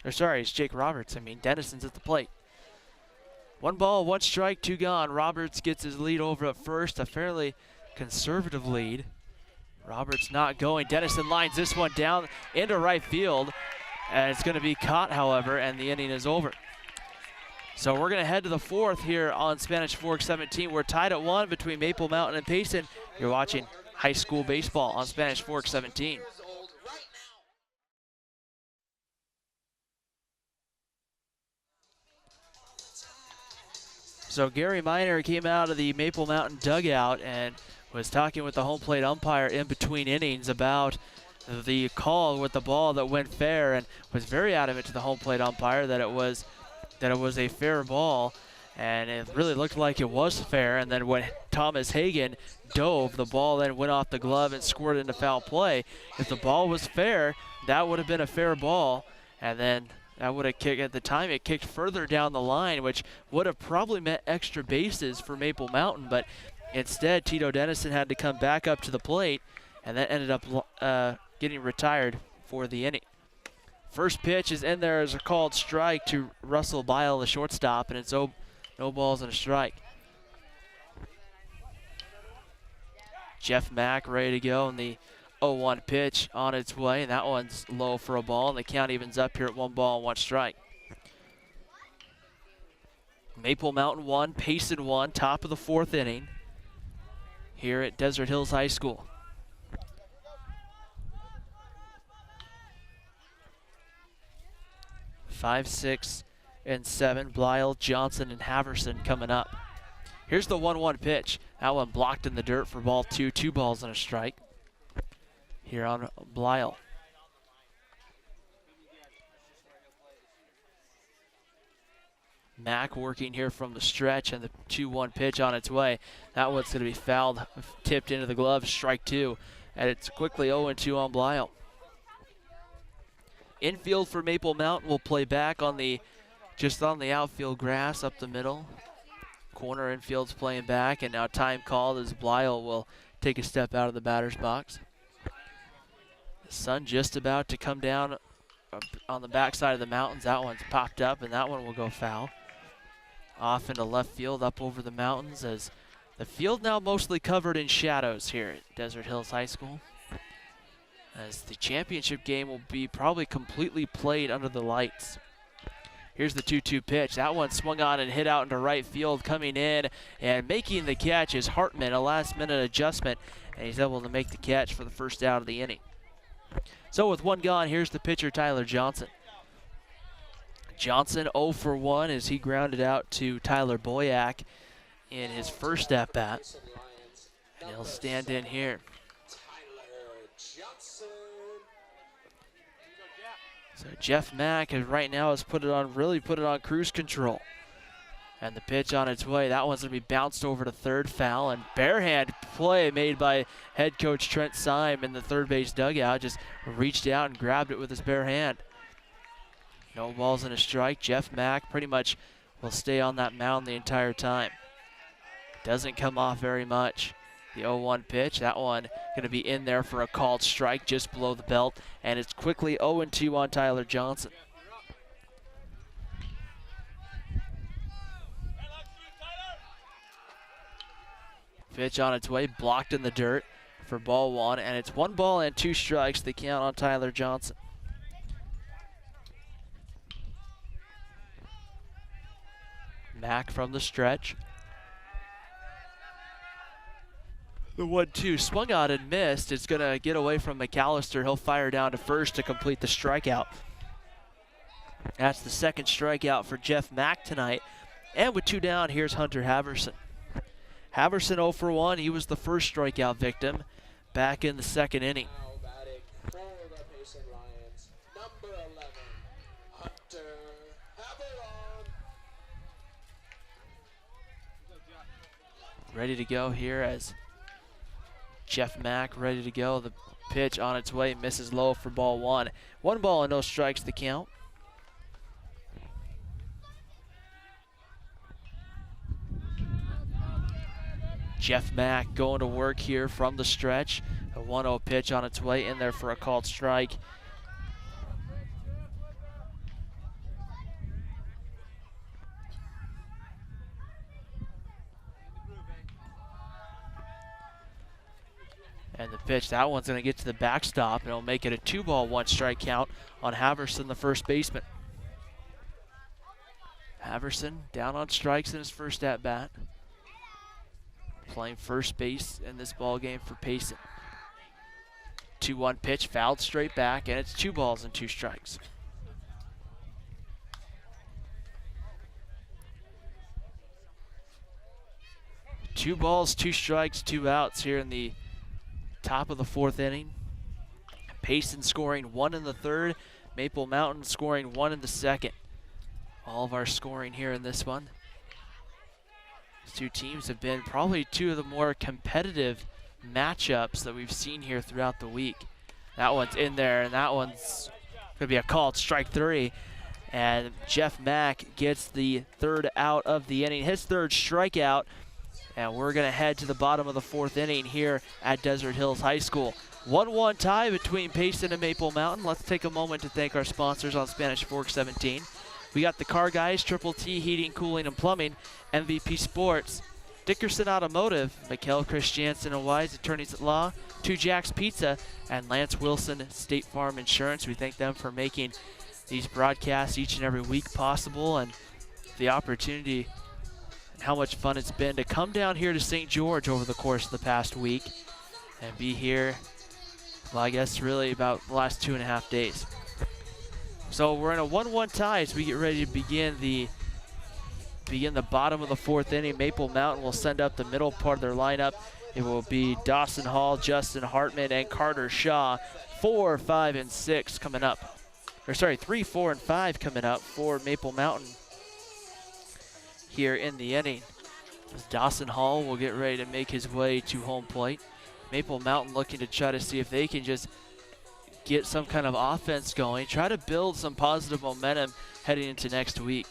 Or sorry, it's Jake Roberts. Dennison's at the plate. 1 ball, 1 strike, 2 gone. Roberts gets his lead over at first, a fairly conservative lead. Roberts not going. Dennison lines this one down into right field, and it's going to be caught, however, and the inning is over. So we're going to head to the 4th here on Spanish Fork 17. We're tied at 1 between Maple Mountain and Payson. You're watching high school baseball on Spanish Fork 17. So Gary Miner came out of the Maple Mountain dugout and was talking with the home plate umpire in between innings about the call with the ball that went fair, and was very adamant to the home plate umpire that it was a fair ball, and it really looked like it was fair. And then when Thomas Hagen dove, the ball then went off the glove and squirted into foul play. If the ball was fair, that would have been a fair ball, and then that would have kicked, at the time it kicked further down the line, which would have probably meant extra bases for Maple Mountain, but instead Tito Dennison had to come back up to the plate, and that ended up getting retired for the inning. First pitch is in there as a called strike to Russell Bile, the shortstop, and it's no balls and a strike. Jeff Mack ready to go, and the 0-1 pitch on its way, and that one's low for a ball, and the count evens up here at 1 ball and 1 strike. Maple Mountain 1, Payson 1, top of the 4th inning here at Desert Hills High School. 5, 6, and 7, Blyle, Johnson, and Haverson coming up. Here's the 1-1 pitch. That one blocked in the dirt for ball 2, 2 balls and a strike here on Blyle. Mack working here from the stretch, and the 2-1 pitch on its way. That one's going to be fouled, tipped into the glove, strike 2, and it's quickly 0-2 on Blyle. Infield for Maple Mountain will play back on just on the outfield grass up the middle. Corner infield's playing back, and now time called as Blyle will take a step out of the batter's box. The sun just about to come down on the backside of the mountains. That one's popped up, and that one will go foul. off into left field up over the mountains, as the field now mostly covered in shadows here at Desert Hills High School, as the championship game will be probably completely played under the lights. Here's the 2-2 pitch. That one swung on and hit out into right field. Coming in and making the catch is Hartman, a last-minute adjustment, and he's able to make the catch for the first out of the inning. So with one gone, here's the pitcher, Tyler Johnson. Johnson 0 for 1 as he grounded out to Tyler Boyack in his first at-bat. And he'll stand in here. So Jeff Mack right now has really put it on cruise control. And the pitch on its way. That one's going to be bounced over to third, foul, and barehand play made by head coach Trent Syme in the third base dugout. Just reached out and grabbed it with his bare hand. No balls and a strike. Jeff Mack pretty much will stay on that mound the entire time. Doesn't come off very much. The 0-1 pitch, that one going to be in there for a called strike just below the belt, and it's quickly 0-2 on Tyler Johnson. Pitch on its way, blocked in the dirt for ball one, and it's 1 ball and 2 strikes. The count on Tyler Johnson. Mack from the stretch. The 1-2 swung on and missed. It's going to get away from McAllister. He'll fire down to first to complete the strikeout. That's the second strikeout for Jeff Mack tonight. And with 2 down, here's Hunter Haverson. Haverson 0 for 1. He was the first strikeout victim back in the second inning. Ready to go here as Jeff Mack ready to go. The pitch on its way, misses low for ball one. 1 ball and no strikes the count. Jeff Mack going to work here from the stretch. A 1-0 pitch on its way in there for a called strike. And the pitch, that one's going to get to the backstop, and it'll make it a 2-ball, 1-strike count on Haverson, the first baseman. Haverson down on strikes in his first at-bat. Playing first base in this ball game for Payson. 2-1 pitch, fouled straight back, and it's 2 balls and 2 strikes. Two balls, 2 strikes, 2 outs here in the top of the 4th inning. Payson scoring 1 in the 3rd. Maple Mountain scoring 1 in the 2nd. All of our scoring here in this one. These 2 teams have been probably 2 of the more competitive matchups that we've seen here throughout the week. That one's in there, and that one's going to be a called strike 3. And Jeff Mack gets the 3rd out of the inning, his 3rd strikeout. And we're going to head to the bottom of the 4th inning here at Desert Hills High School. 1-1 tie between Payson and Maple Mountain. Let's take a moment to thank our sponsors on Spanish Fork 17. We got the Car Guys, Triple T Heating, Cooling, and Plumbing, MVP Sports, Dickerson Automotive, Mikkel Christiansen and Wise, Attorneys at Law, Two Jacks Pizza, and Lance Wilson, State Farm Insurance. We thank them for making these broadcasts each and every week possible, and the opportunity and how much fun it's been to come down here to St. George over the course of the past week and be here, well, I guess really about the last 2.5 days. So we're in a 1-1 tie as we get ready to begin the bottom of the 4th inning. Maple Mountain will send up the middle part of their lineup. It will be Dawson Hall, Justin Hartman, and Carter Shaw. 4, 5, and 6 coming up. Or sorry, 3, 4, and 5 coming up for Maple Mountain here in the inning. As Dawson Hall will get ready to make his way to home plate. Maple Mountain looking to try to see if they can just get some kind of offense going, try to build some positive momentum heading into next week.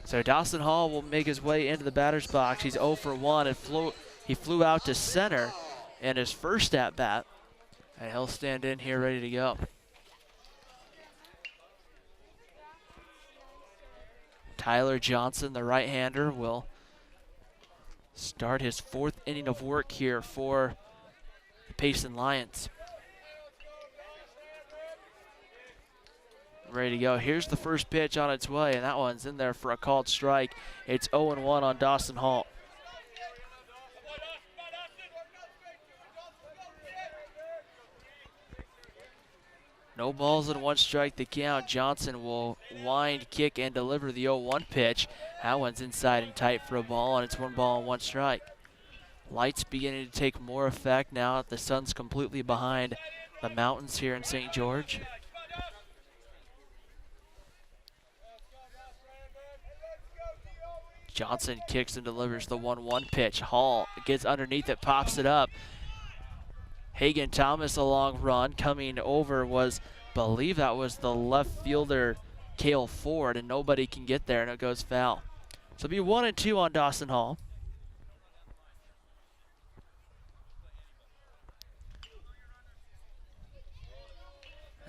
So Dawson Hall will make his way into the batter's box. He's 0 for 1 and he flew out to center in his first at-bat, and he'll stand in here ready to go. Tyler Johnson, the right-hander, will start his 4th inning of work here for the Payson Lions. Ready to go. Here's the first pitch on its way, and that one's in there for a called strike. It's 0-1 on Dawson Hall. No balls and 1 strike to count. Johnson will wind, kick, and deliver the 0-1 pitch. That one's inside and tight for a ball, and it's 1 ball and 1 strike. Lights beginning to take more effect now that the sun's completely behind the mountains here in St. George. Johnson kicks and delivers the 1-1 pitch. Hall gets underneath it, pops it up. Hagen Thomas a long run. Coming over was, believe that was the left fielder, Cale Ford, and nobody can get there, and it goes foul. So it'll be 1-2 on Dawson Hall.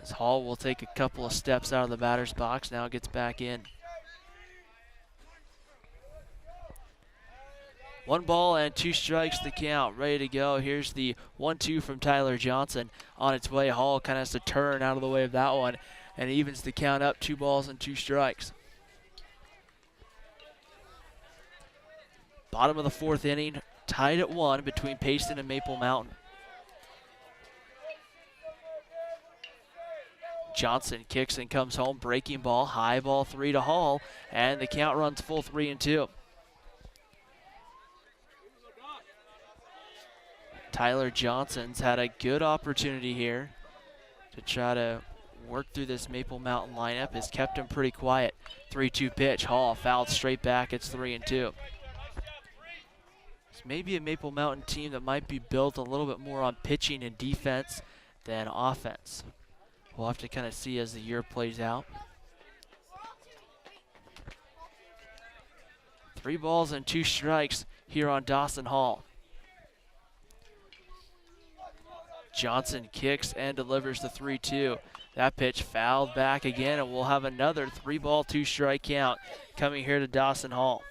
As Hall will take a couple of steps out of the batter's box, now gets back in. 1 ball and 2 strikes to count. Ready to go. Here's the 1-2 from Tyler Johnson. On its way, Hall kind of has to turn out of the way of that one, and evens the count up. 2 balls and 2 strikes. Bottom of the 4th inning, tied at 1 between Payson and Maple Mountain. Johnson kicks and comes home. Breaking ball, high ball 3 to Hall, and the count runs full 3-2. Tyler Johnson's had a good opportunity here to try to work through this Maple Mountain lineup. Has kept him pretty quiet. 3-2 pitch. Hall fouled straight back. It's 3-2. It's maybe a Maple Mountain team that might be built a little bit more on pitching and defense than offense. We'll have to kind of see as the year plays out. 3 balls and 2 strikes here on Dawson Hall. Johnson kicks and delivers the 3-2. That pitch fouled back again, and we'll have another 3 ball, 2 strike count coming here to Dawson Hall.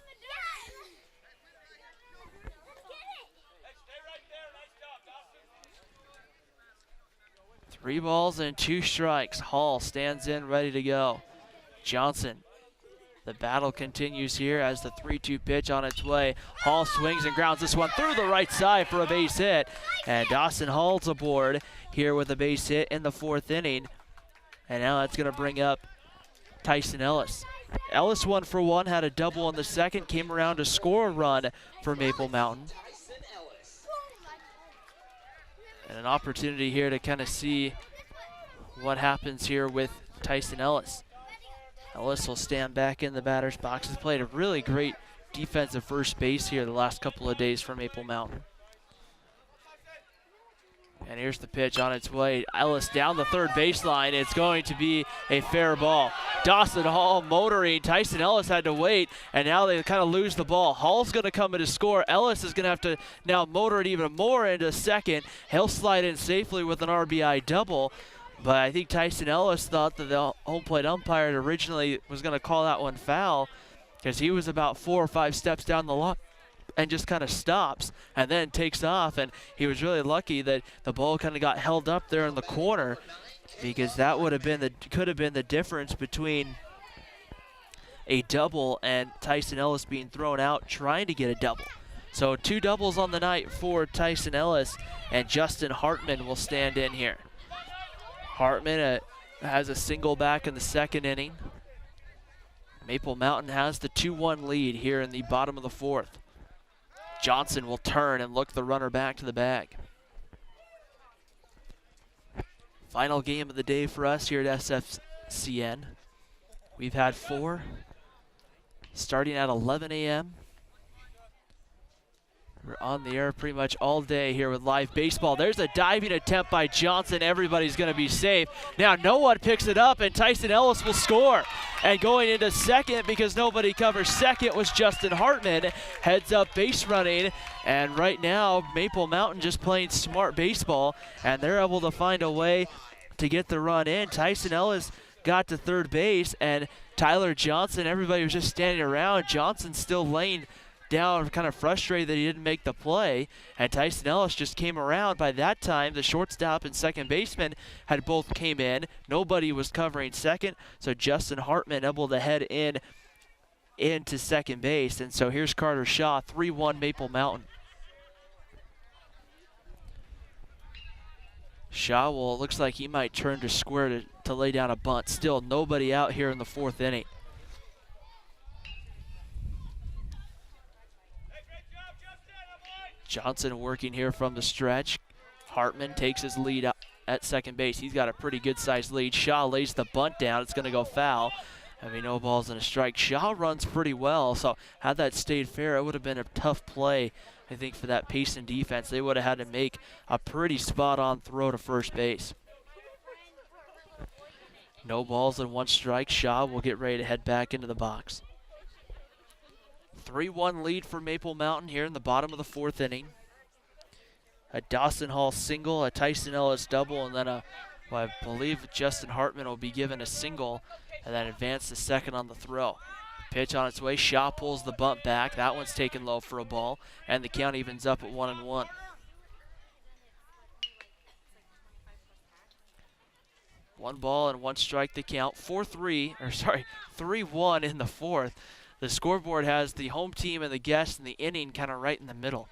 Three balls and 2 strikes. Hall stands in, ready to go. Johnson. The battle continues here as the 3-2 pitch on its way. Hall swings and grounds this one through the right side for a base hit. And Dawson Hall's aboard here with a base hit in the 4th inning. And now that's going to bring up Tyson Ellis. Ellis 1 for 1, had a double in the 2nd, came around to score a run for Maple Mountain. And an opportunity here to kind of see what happens here with Tyson Ellis. Ellis will stand back in the batter's box. Has played a really great defensive first base here the last couple of days for Maple Mountain. And here's the pitch on its way. Ellis down the 3rd baseline. It's going to be a fair ball. Dawson Hall motoring. Tyson Ellis had to wait, and now they kind of lose the ball. Hall's going to come in to score. Ellis is going to have to now motor it even more into 2nd. He'll slide in safely with an RBI double. But I think Tyson Ellis thought that the home plate umpire originally was going to call that one foul because he was about 4 or 5 steps down the line and just kind of stops and then takes off. And he was really lucky that the ball kind of got held up there in the corner because that would have been could have been the difference between a double and Tyson Ellis being thrown out trying to get a double. So 2 doubles on the night for Tyson Ellis, and Justin Hartman will stand in here. Hartman has a single back in the 2nd inning. Maple Mountain has the 2-1 lead here in the bottom of the 4th. Johnson will turn and look the runner back to the bag. Final game of the day for us here at SFCN. We've had 4 starting at 11 a.m. We're on the air pretty much all day here with live baseball. There's a diving attempt by Johnson. Everybody's going to be safe. Now no one picks it up, and Tyson Ellis will score. And going into 2nd, because nobody covers 2nd, was Justin Hartman. Heads up base running. And right now, Maple Mountain just playing smart baseball, and they're able to find a way to get the run in. Tyson Ellis got to third base, and Tyler Johnson, everybody was just standing around. Johnson still laying down, kind of frustrated that he didn't make the play, and Tyson Ellis just came around. By that time, the shortstop and second baseman had both came in. Nobody was covering second, so Justin Hartman able to head into second base, and so here's Carter Shaw, 3-1 Maple Mountain. Shaw, well, it looks like he might turn to square to lay down a bunt. Still nobody out here in the fourth inning. Johnson working here from the stretch. Hartman takes his lead up at second base. He's got a pretty good-sized lead. Shaw lays the bunt down. It's going to go foul. I mean, no balls and a strike. Shaw runs pretty well, so had that stayed fair, it would have been a tough play, I think, for that Payson defense. They would have had to make a pretty spot-on throw to first base. No balls and 1 strike. Shaw will get ready to head back into the box. 3-1 lead for Maple Mountain here in the bottom of the fourth inning. A Dawson Hall single, a Tyson Ellis double, and then I believe Justin Hartman will be given a single and then advance to second on the throw. Pitch on its way. Shaw pulls the bunt back. That one's taken low for a ball, and the count evens up at 1-1. One ball and 1 strike the count. 3-1 in the fourth. The scoreboard has the home team and the guests in the inning kind of right in the middle.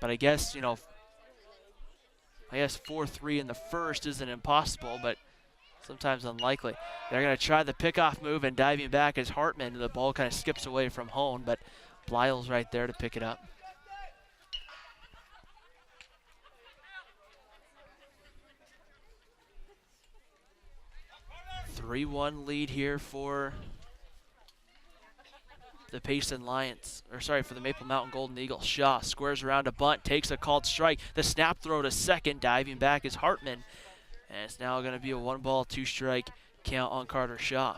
But I guess, 4-3 in the first isn't impossible, but sometimes unlikely. They're going to try the pickoff move, and diving back is Hartman. The ball kind of skips away from home, but Blyle's right there to pick it up. A 3-1 lead here for the Payson Lions, for the Maple Mountain Golden Eagles. Shaw squares around a bunt, takes a called strike. The snap throw to second, diving back is Hartman. And it's now going to be a 1-ball, 2-strike count on Carter Shaw.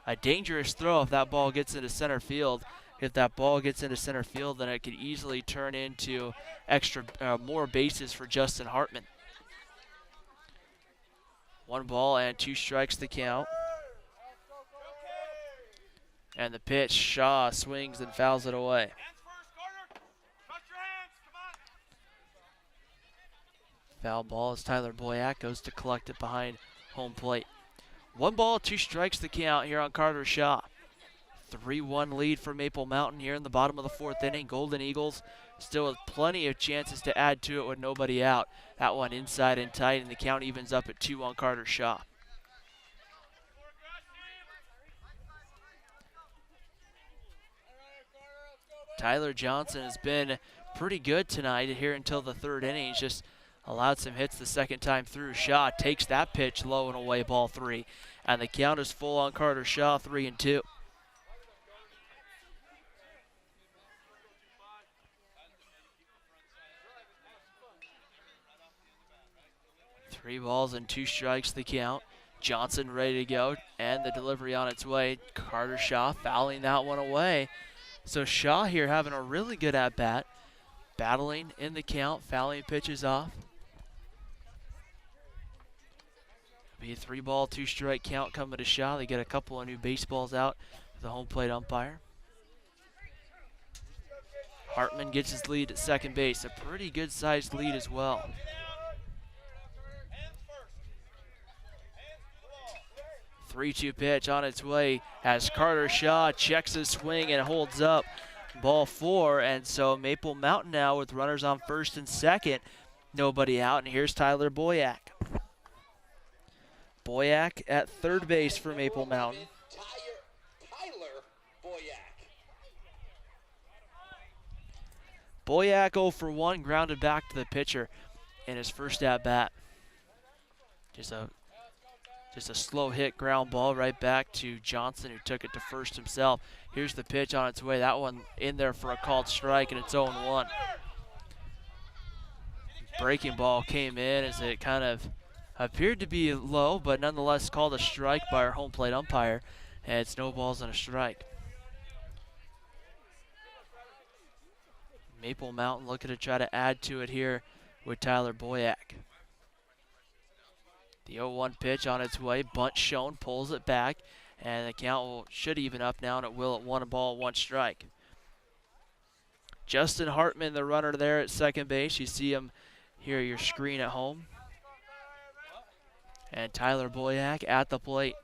A dangerous throw if that ball gets into center field. If that ball gets into center field, then it could easily turn into more bases for Justin Hartman. 1 ball and 2 strikes the count. And the pitch, Shaw swings and fouls it away. Foul ball as Tyler Boyack goes to collect it behind home plate. 1 ball, 2 strikes the count here on Carter Shaw. 3-1 lead for Maple Mountain here in the bottom of the fourth inning. Golden Eagles still with plenty of chances to add to it with nobody out. That one inside and tight, and the count evens up at 2 on Carter Shaw. Tyler Johnson has been pretty good tonight here until the third inning. He's just allowed some hits the second time through. Shaw takes that pitch low and away, ball 3. And the count is full on Carter Shaw, 3-2. Three balls and 2 strikes the count. Johnson ready to go, and the delivery on its way. Carter Shaw fouling that one away. So Shaw here having a really good at-bat, battling in the count, fouling pitches off. Be a 3-ball, 2-strike count coming to Shaw. They get a couple of new baseballs out to the home plate umpire. Hartman gets his lead at second base, a pretty good-sized lead as well. 3-2 pitch on its way as Carter Shaw checks his swing and holds up ball 4. And so Maple Mountain now with runners on first and second, nobody out. And here's Tyler Boyack. Boyack at third base for Maple Mountain. Tyler Boyack. Boyack 0 for 1, grounded back to the pitcher in his first at bat. Just a slow hit ground ball right back to Johnson, who took it to first himself. Here's the pitch on its way. That one in there for a called strike, and it's 0-1. Breaking ball came in as it kind of appeared to be low, but nonetheless called a strike by our home plate umpire, and it's no balls and a strike. Maple Mountain looking to try to add to it here with Tyler Boyack. The 0-1 pitch on its way. Bunt shown, pulls it back, and the count should even up now, and it will at 1 strike. Justin Hartman, the runner there at second base. You see him here, your screen at home. And Tyler Boyack at the plate.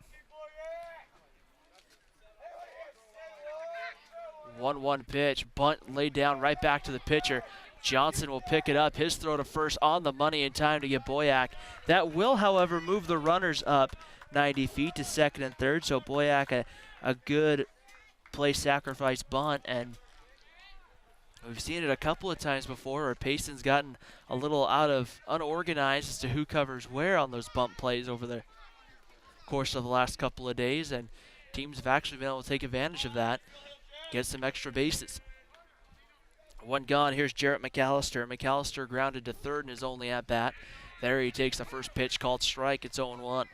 1-1 pitch, bunt laid down right back to the pitcher. Johnson will pick it up, his throw to first on the money in time to get Boyack. That will, however, move the runners up 90 feet to second and third, so Boyack a good play sacrifice bunt, and we've seen it a couple of times before where Payson's gotten a little unorganized as to who covers where on those bunt plays over the course of the last couple of days, and teams have actually been able to take advantage of that, get some extra bases. One gone, here's Jarrett McAllister. McAllister grounded to third in his only at-bat. There he takes the first pitch called strike, it's 0-1.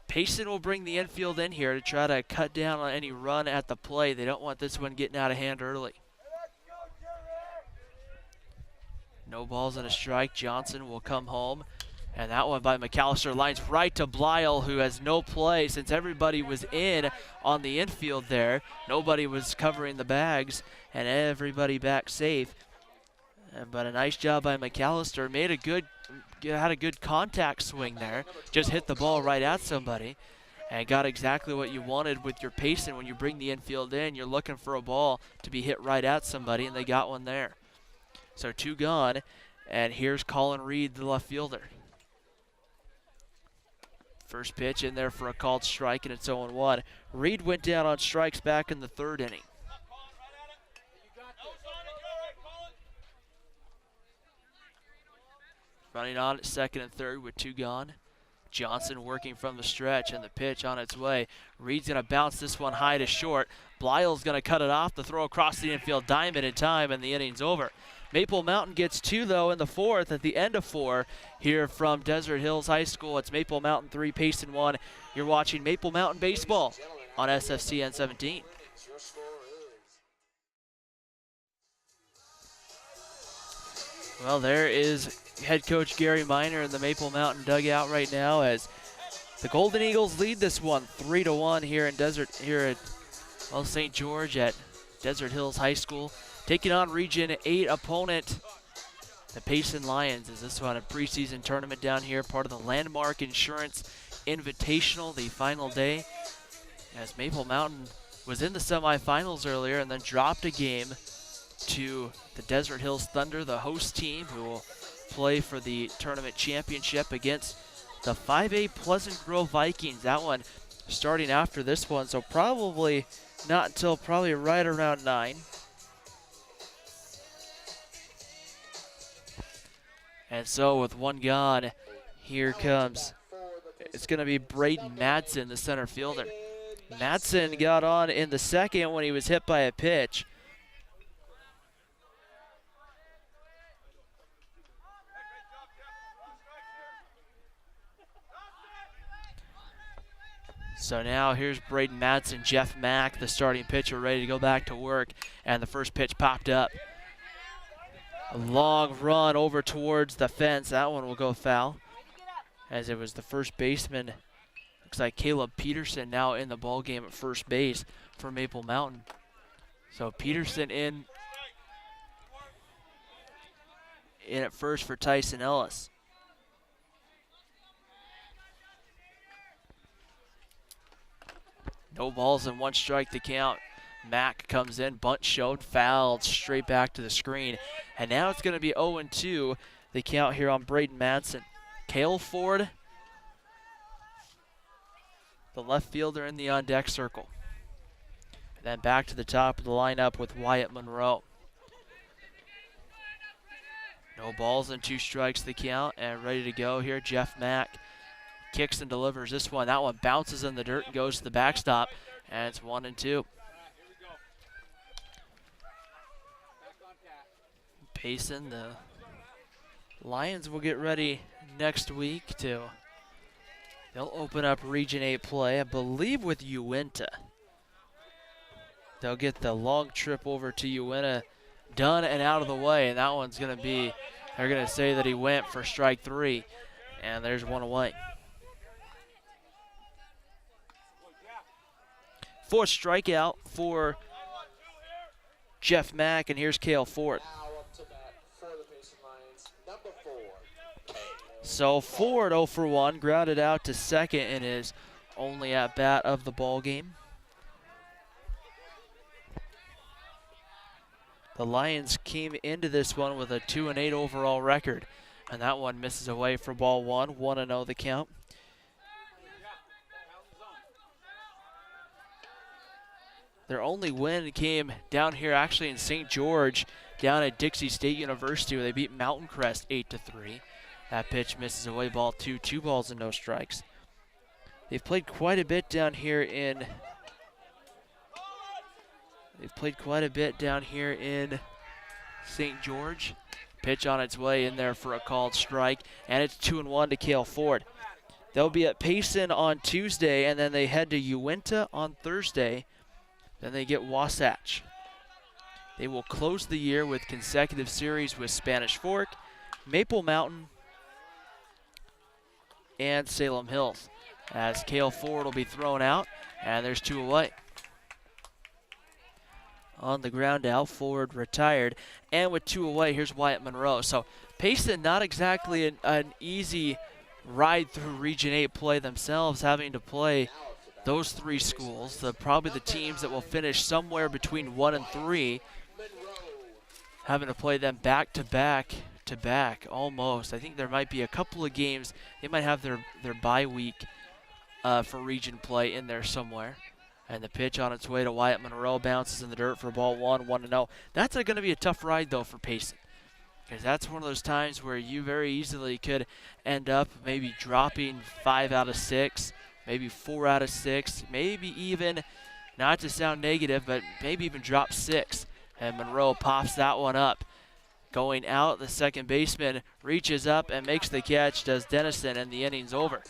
Payson will bring the infield in here to try to cut down on any run at the play. They don't want this one getting out of hand early. No balls and a strike. Johnson will come home. And that one by McAllister lines right to Blyle, who has no play since everybody was in on the infield there. Nobody was covering the bags, and everybody back safe. But a nice job by McAllister. Had a good contact swing there. Just hit the ball right at somebody and got exactly what you wanted with your Payson. When you bring the infield in, you're looking for a ball to be hit right at somebody, and they got one there. So 2 gone, and here's Colin Reed, the left fielder. First pitch in there for a called strike, and it's 0-1. Reed went down on strikes back in the 3rd inning. Running on at second and third with 2 gone. Johnson working from the stretch, and the pitch on its way. Reed's going to bounce this one high to short. Blyle's going to cut it off. The throw across the infield, diamond in time, and the inning's over. Maple Mountain gets 2, though, in the 4th at the end of 4 here from Desert Hills High School. It's Maple Mountain 3, Payson 1. You're watching Maple Mountain Baseball on SFCN 17. Well, there is head coach Gary Miner in the Maple Mountain dugout right now as the Golden Eagles lead this one 3-1 here at St. George at Desert Hills High School. Taking on Region 8 opponent, the Payson Lions. Is this one a preseason tournament down here, part of the Landmark Insurance Invitational, the final day, as Maple Mountain was in the semifinals earlier and then dropped a game to the Desert Hills Thunder, the host team, who will play for the tournament championship against the 5A Pleasant Grove Vikings. That one starting after this one, so probably not until probably right around 9. And so with 1 gone, here comes, it's going to be Braden Madsen, the center fielder. Madsen got on in the 2nd when he was hit by a pitch. So now here's Braden Madsen, Jeff Mack, the starting pitcher, ready to go back to work, and the first pitch popped up. A long run over towards the fence. That one will go foul, as it was the first baseman. Looks like Caleb Peterson now in the ball game at first base for Maple Mountain. So Peterson in at first for Tyson Ellis. No balls and 1 strike to count. Mack comes in, bunt showed, fouled straight back to the screen. And now it's going to be 0-2, the count here on Braden Madsen. Cale Ford, the left fielder in the on-deck circle. And then back to the top of the lineup with Wyatt Monroe. No balls and 2 strikes the count, and ready to go here, Jeff Mack. Kicks and delivers this one. That one bounces in the dirt and goes to the backstop, and it's 1-2. Payson, the Lions will get ready next week they'll open up Region 8 play, I believe, with Uinta. They'll get the long trip over to Uinta done and out of the way, and that one's going to be, they're going to say that he went for strike 3. And there's one away. Fourth strikeout for Jeff Mack, and here's Cale Ford. So Ford 0 for 1, grounded out to second in his only at bat of the ball game. The Lions came into this one with a 2-8 overall record, and that one misses away for ball one. 1-0 the count. Their only win came down here actually in St. George, down at Dixie State University, where they beat Mountain Crest 8-3. That pitch misses away, ball two, 2 balls and no strikes. They've played quite a bit down here in St. George. Pitch on its way in there for a called strike, and it's 2-1 to Cale Ford. They'll be at Payson on Tuesday, and then they head to Uinta on Thursday. Then they get Wasatch. They will close the year with consecutive series with Spanish Fork, Maple Mountain, and Salem Hills. As Cale Ford will be thrown out, and there's 2 away. On the ground out, Ford retired, and with 2 away, here's Wyatt Monroe. So Payson, not exactly an easy ride through Region 8 play themselves, having to play those 3 schools, probably the teams that will finish somewhere between 1 and 3, having to play them back to back almost. I think there might be a couple of games, they might have their bye week for region play in there somewhere. And the pitch on its way to Wyatt Monroe bounces in the dirt for ball 1-0. That's going to be a tough ride though for Payson, because that's one of those times where you very easily could end up maybe dropping 5 out of 6, maybe 4 out of 6, maybe even, not to sound negative, but maybe even drop 6. And Monroe pops that one up. Going out, the second baseman reaches up and makes the catch, does Dennison, and the inning's over.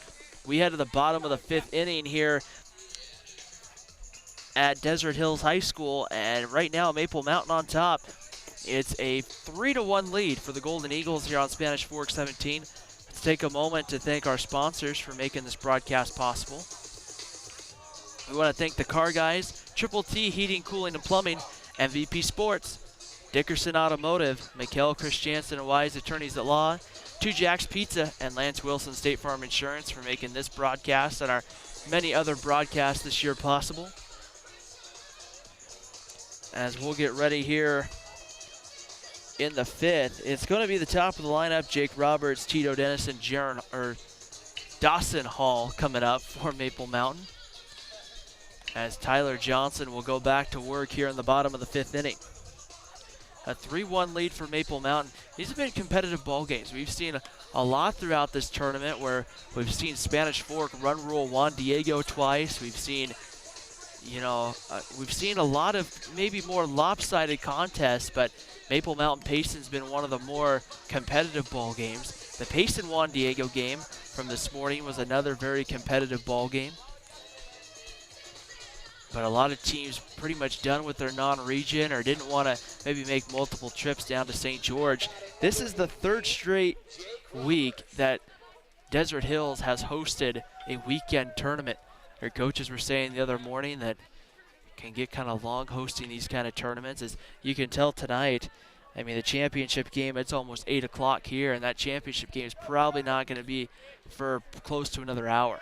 We head to the bottom of the 5th inning here at Desert Hills High School, and right now Maple Mountain on top. It's a 3-1 lead for the Golden Eagles here on Spanish Fork 17. Let's take a moment to thank our sponsors for making this broadcast possible. We want to thank the Car Guys, Triple T Heating, Cooling, and Plumbing, MVP Sports, Dickerson Automotive, Mikkel Christiansen and Wise Attorneys at Law, Two Jacks Pizza, and Lance Wilson State Farm Insurance for making this broadcast and our many other broadcasts this year possible. As we'll get ready here in the 5th, it's going to be the top of the lineup: Jake Roberts, Tito Dennison, Dawson Hall coming up for Maple Mountain, as Tyler Johnson will go back to work here in the bottom of the 5th inning. A 3-1 lead for Maple Mountain. These have been competitive ball games. We've seen a lot throughout this tournament, where we've seen Spanish Fork run rule Juan Diego twice. We've seen we've seen a lot of maybe more lopsided contests, but Maple Mountain Payson's been one of the more competitive ball games. The Payson Juan Diego game from this morning was another very competitive ball game. But a lot of teams pretty much done with their non-region or didn't want to maybe make multiple trips down to St. George. This is the 3rd straight week that Desert Hills has hosted a weekend tournament. Their coaches were saying the other morning that it can get kind of long hosting these kind of tournaments. As you can tell tonight, I mean, the championship game, it's almost 8 o'clock here, and that championship game is probably not going to be for close to another hour.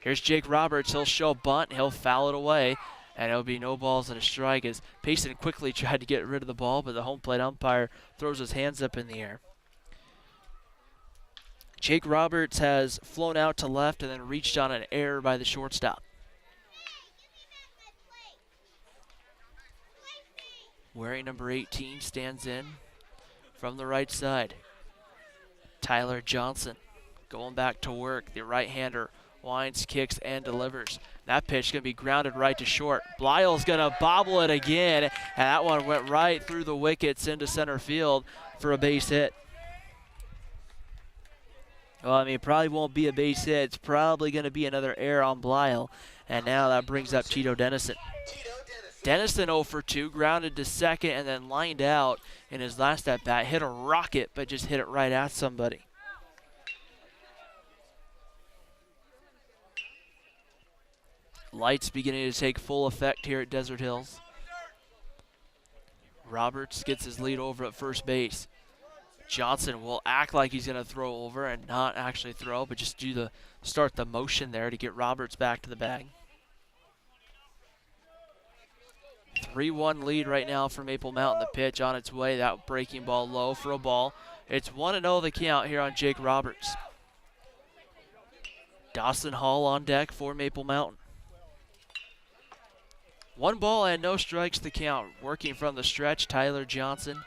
Here's Jake Roberts. He'll show a bunt. He'll foul it away, and it'll be no balls and a strike, as Payson quickly tried to get rid of the ball, but the home plate umpire throws his hands up in the air. Jake Roberts has flown out to left and then reached on an error by the shortstop. Wearing number 18 stands in from the right side. Tyler Johnson going back to work. The right-hander winds, kicks, and delivers. That pitch is going to be grounded right to short. Blyle's going to bobble it again, and that one went right through the wickets into center field for a base hit. Well, I mean, it probably won't be a base hit. It's probably going to be another error on Blyle, and now that brings up Tito Dennison. Dennison 0 for 2, grounded to second, and then lined out in his last at-bat. Hit a rocket, but just hit it right at somebody. Lights beginning to take full effect here at Desert Hills. Roberts gets his lead over at first base. Johnson will act like he's going to throw over and not actually throw, but just start the motion there to get Roberts back to the bag. 3-1 lead right now for Maple Mountain. The pitch on its way, that breaking ball low for a ball. It's 1-0 the count here on Jake Roberts. Dawson Hall on deck for Maple Mountain. 1 ball and no strikes the count. Working from the stretch, Tyler Johnson.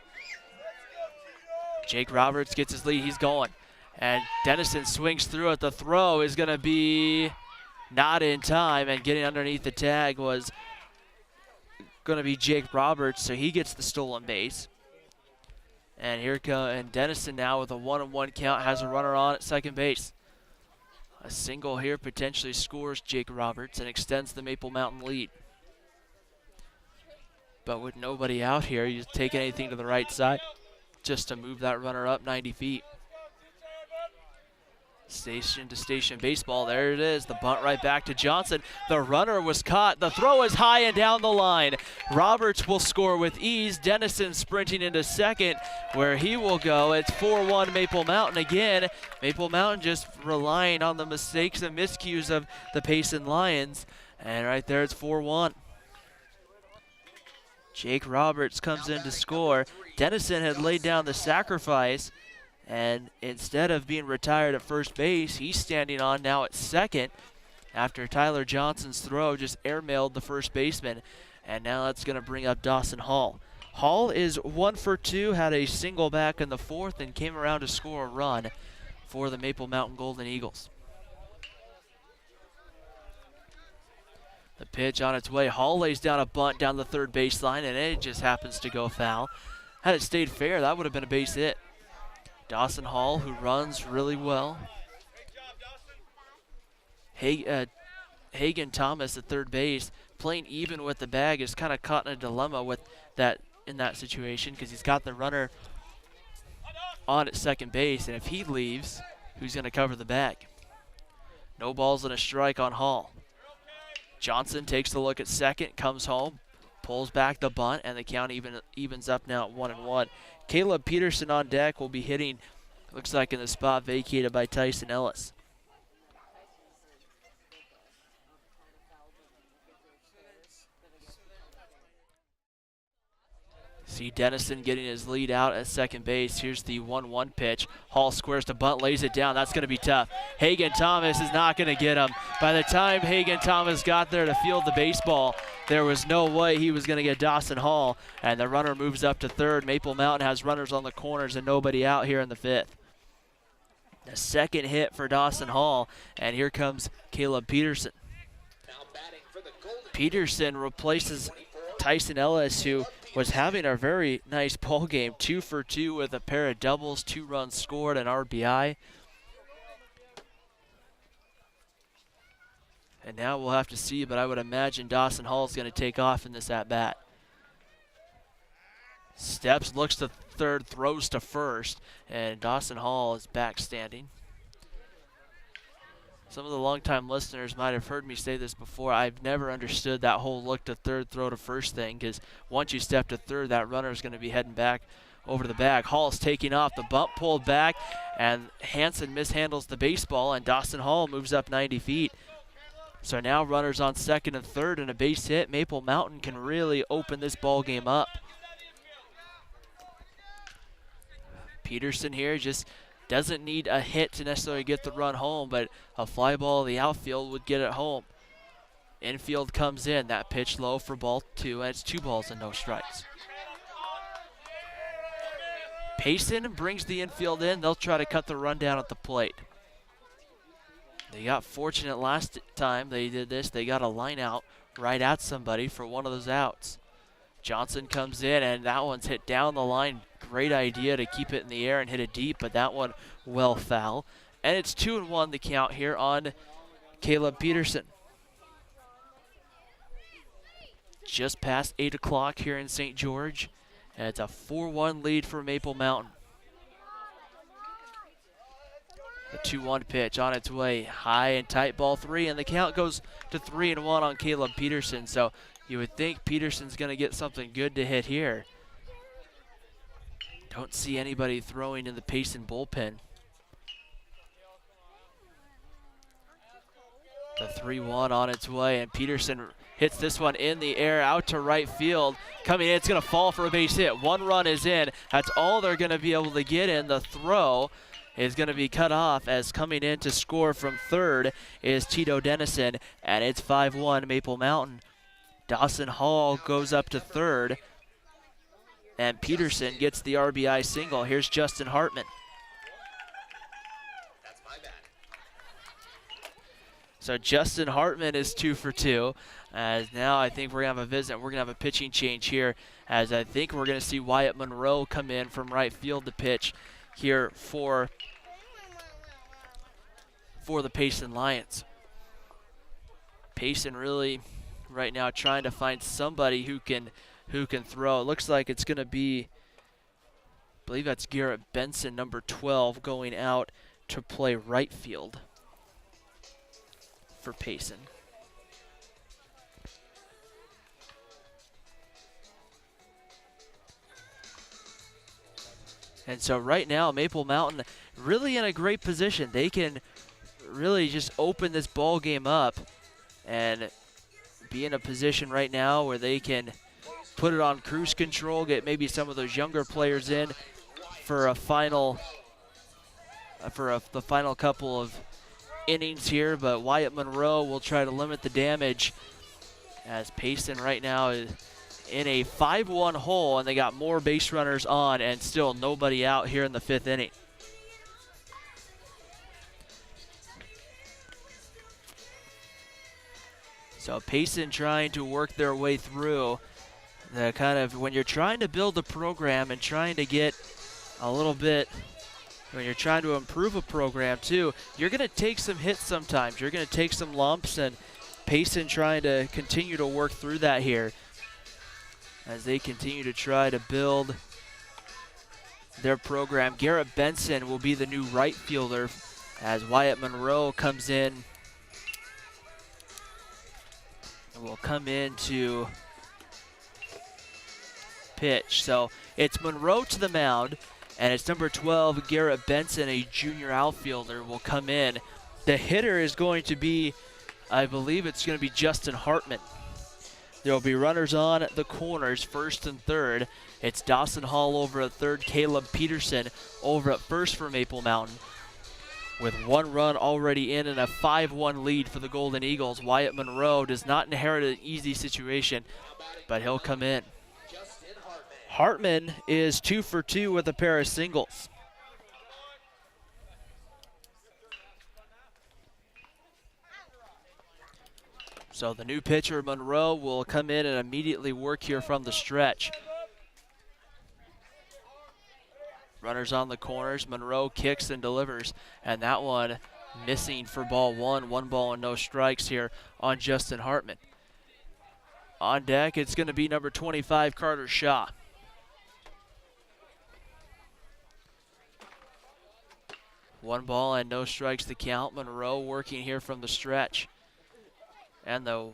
Jake Roberts gets his lead, he's going. And Dennison swings through it. The throw is going to be not in time, and getting underneath the tag was going to be Jake Roberts, so he gets the stolen base. And here comes Dennison now with a 1-1 count, has a runner on at second base. A single here potentially scores Jake Roberts and extends the Maple Mountain lead. But with nobody out here, you take anything to the right side just to move that runner up 90 feet. Station to station baseball, there it is, the bunt right back to Johnson. The runner was caught, the throw is high and down the line. Roberts will score with ease. Dennison sprinting into second where he will go. It's 4-1 Maple Mountain again. Maple Mountain just relying on the mistakes and miscues of the Payson Lions. And right there it's 4-1. Jake Roberts comes in to score. Dennison had laid down the sacrifice, and instead of being retired at first base, he's standing on now at second after Tyler Johnson's throw just airmailed the first baseman. And now that's going to bring up Dawson Hall. Hall is 1 for 2, had a single back in the fourth, and came around to score a run for the Maple Mountain Golden Eagles. The pitch on its way. Hall lays down a bunt down the third baseline, and it just happens to go foul. Had it stayed fair, that would have been a base hit. Dawson Hall, who runs really well. Hagen Thomas at third base, playing even with the bag, is kind of caught in a dilemma with that in that situation because he's got the runner on at second base, and if he leaves, who's going to cover the bag? No balls and a strike on Hall. Johnson takes a look at second, comes home, pulls back the bunt, and the count evens up now at 1-1. Caleb Peterson on deck will be hitting, looks like in the spot vacated by Tyson Ellis. See Dennison getting his lead out at second base. Here's the 1-1 pitch. Hall squares to bunt, lays it down. That's going to be tough. Hagen Thomas is not going to get him. By the time Hagen Thomas got there to field the baseball, there was no way he was going to get Dawson Hall, and the runner moves up to third. Maple Mountain has runners on the corners and nobody out here in the fifth. The second hit for Dawson Hall, and here comes Caleb Peterson. Peterson replaces Tyson Ellis, who was having a very nice ball game, 2 for 2 with a pair of doubles, 2 runs scored, and RBI. And now we'll have to see, but I would imagine Dawson Hall is going to take off in this at-bat. Steps, looks to third, throws to first, and Dawson Hall is back standing. Some of the longtime listeners might have heard me say this before. I've never understood that whole look to third, throw to first thing, because once you step to third, that runner is going to be heading back over to the bag. Hall's taking off, the bump pulled back, and Hansen mishandles the baseball, and Dawson Hall moves up 90 feet. So now runners on second and third and a base hit. Maple Mountain can really open this ball game up. Peterson here just doesn't need a hit to necessarily get the run home, but a fly ball in the outfield would get it home. Infield comes in, that pitch low for ball 2, and it's 2 balls and no strikes. Payson brings the infield in. They'll try to cut the run down at the plate. They got fortunate last time they did this. They got a line out right at somebody for one of those outs. Johnson comes in, and that one's hit down the line. Great idea to keep it in the air and hit it deep, but that one well foul. And it's 2-1 the count here on Caleb Peterson. Just past 8 o'clock here in St. George, and it's a 4-1 lead for Maple Mountain. The 2-1 pitch on its way, high and tight, ball 3, and the count goes to 3-1 on Caleb Peterson. So you would think Peterson's going to get something good to hit here. Don't see anybody throwing in the Payson bullpen. The 3-1 on its way, and Peterson hits this one in the air out to right field. Coming in, it's going to fall for a base hit. 1 run is in. That's all they're going to be able to get in. The throw is going to be cut off, as coming in to score from third is Tito Dennison, and it's 5-1 Maple Mountain. Dawson Hall goes up to third, and Peterson gets the RBI single. Here's Justin Hartman. That's my bad. So Justin Hartman is 2 for 2, as now I think we're going to have a visit. We're going to have a pitching change here, as I think we're going to see Wyatt Monroe come in from right field to pitch here for the Payson Lions. Payson really right now trying to find somebody who can throw. It looks like it's going to be, I believe that's Garrett Benson, number 12, going out to play right field for Payson. And so right now, Maple Mountain really in a great position. They can really just open this ball game up and be in a position right now where they can put it on cruise control, get maybe some of those younger players in for a final, the final couple of innings here. But Wyatt Monroe will try to limit the damage, as Payson right now is in a 5-1 hole, and they got more base runners on and still nobody out here in the 5th inning. So Payson trying to work their way through the kind of, when you're trying to build a program and trying to get a little bit, when you're trying to improve a program too, you're going to take some hits sometimes. You're going to take some lumps, and Payson trying to continue to work through that here as they continue to try to build their program. Garrett Benson will be the new right fielder as Wyatt Monroe comes in. Will come in to pitch. So it's Monroe to the mound, and it's number 12, Garrett Benson, a junior outfielder, will come in. The hitter is going to be, I believe it's going to be Justin Hartman. There will be runners on the corners, first and third. It's Dawson Hall over at third, Caleb Peterson over at first for Maple Mountain. With 1 run already in and a 5-1 lead for the Golden Eagles, Wyatt Monroe does not inherit an easy situation, but he'll come in. Hartman is 2 for 2 with a pair of singles. So the new pitcher, Monroe, will come in and immediately work here from the stretch. Runners on the corners. Monroe kicks and delivers, and that one missing for ball 1. 1 ball and no strikes here on Justin Hartman. On deck, it's going to be number 25, Carter Shaw. One ball and no strikes to count. Monroe working here from the stretch. And the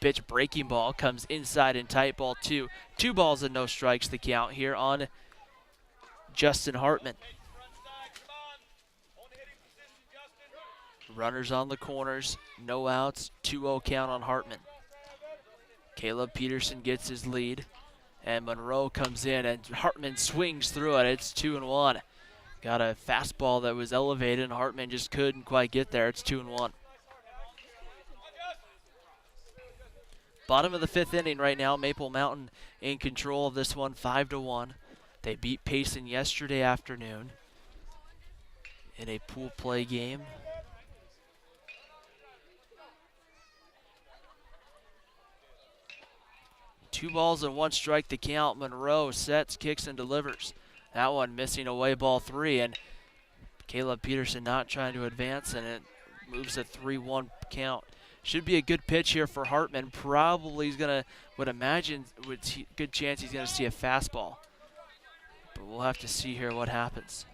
pitch breaking ball comes inside and tight, ball 2. 2 balls and no strikes to count here on Justin Hartman. Runners on the corners, no outs, 2-0 count on Hartman. Caleb Peterson gets his lead, and Monroe comes in, and Hartman swings through it. It's 2-1. Got a fastball that was elevated, and Hartman just couldn't quite get there. It's 2-1. Bottom of the 5th inning right now. Maple Mountain in control of this one, 5-1. They beat Payson yesterday afternoon in a pool play game. Two balls and 1 strike to count. Monroe sets, kicks, and delivers. That one missing away, ball 3, and Caleb Peterson not trying to advance, and it moves a 3-1 count. Should be a good pitch here for Hartman. Probably he's gonna, would imagine, good chance he's gonna see a fastball. But we'll have to see here what happens.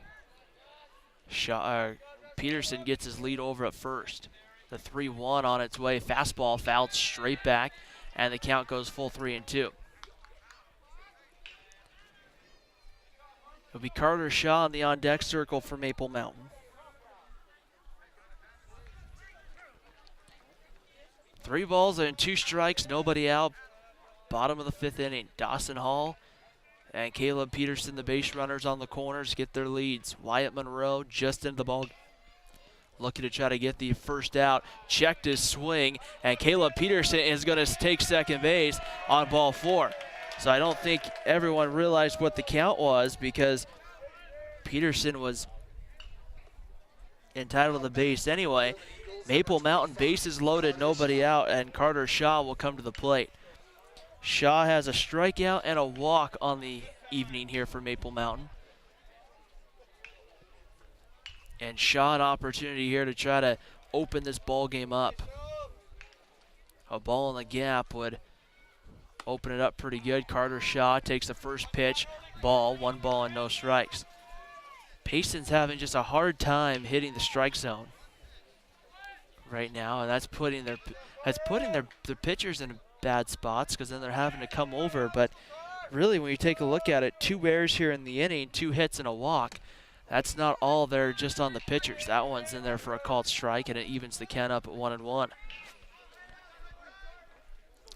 Peterson gets his lead over at first. The 3-1 on its way. Fastball fouled straight back, and the count goes full 3-2. It'll be Carter Shaw in the on-deck circle for Maple Mountain. 3 balls and 2 strikes, nobody out. Bottom of the 5th inning. Dawson Hall and Caleb Peterson, the base runners on the corners, get their leads. Wyatt Monroe just into the ball, looking to try to get the first out. Checked his swing, and Caleb Peterson is going to take second base on ball 4. So I don't think everyone realized what the count was, because Peterson was entitled to the base anyway. Maple Mountain bases loaded, nobody out, and Carter Shaw will come to the plate. Shaw has a strikeout and a walk on the evening here for Maple Mountain. And Shaw an opportunity here to try to open this ball game up. A ball in the gap would open it up pretty good. Carter Shaw takes the first pitch, ball, 1 ball and no strikes. Payson's having just a hard time hitting the strike zone right now, and that's putting their pitchers in bad spots, because then they're having to come over. But really, when you take a look at it, 2 errors here in the inning, 2 hits and a walk. That's not all there just on the pitchers. That one's in there for a called strike, and it evens the count up at 1-1.